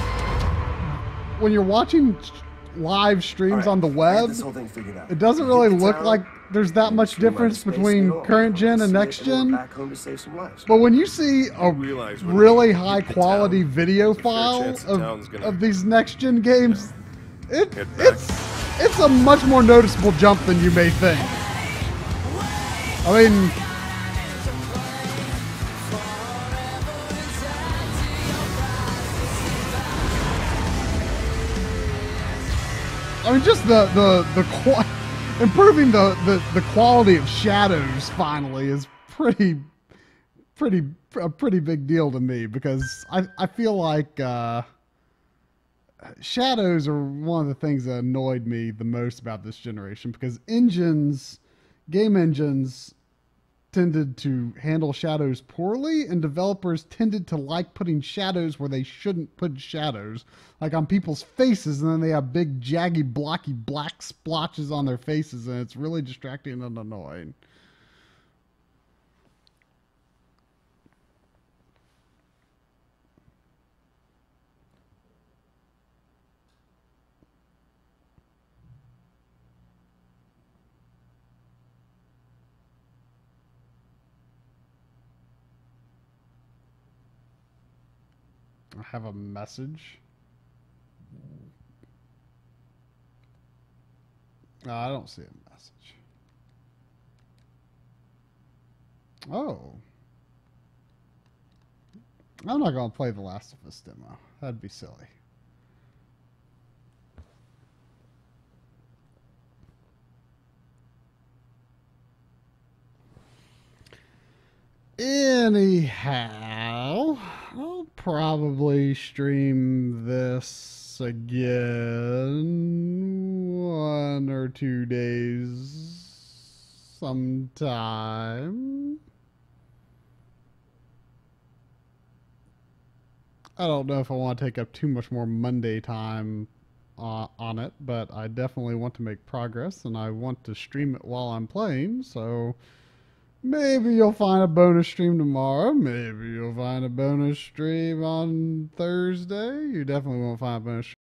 A: live streams
I: All right,
A: on the
I: I got
A: web,
I: this whole thing figured out.
A: it doesn't
I: You
A: really
I: get the
A: look
I: tower,
A: like there's that much
I: swim by the
A: difference
I: space
A: between
I: needle,
A: current gen and
I: see it,
A: next
I: and then
A: gen.
I: back home to save some lives.
A: But when you see a
T: realize when
A: really
T: you
A: high
T: hit the
A: quality
T: town,
A: video
T: there's a fair
A: file
T: chance the town's gonna,
A: of these next gen games,
T: hit back.
A: it's a much more noticeable jump than you may think. I mean, just improving the quality of shadows finally is a pretty big deal to me, because I feel like shadows are one of the things that annoyed me the most about this generation, because game engines tended to handle shadows poorly, and developers tended to like putting shadows where they shouldn't put shadows, like on people's faces, and then they have big jaggy blocky black splotches on their faces, and it's really distracting and annoying. I have a message. No, I don't see a message. Oh. I'm not going to play the Last of Us demo. That'd be silly. Anyhow, I'll probably stream this again 1 or 2 days sometime. I don't know if I want to take up too much more Monday time on it, but I definitely want to make progress, and I want to stream it while I'm playing, so maybe you'll find a bonus stream tomorrow. Maybe you'll find a bonus stream on Thursday. You definitely won't find a bonus stream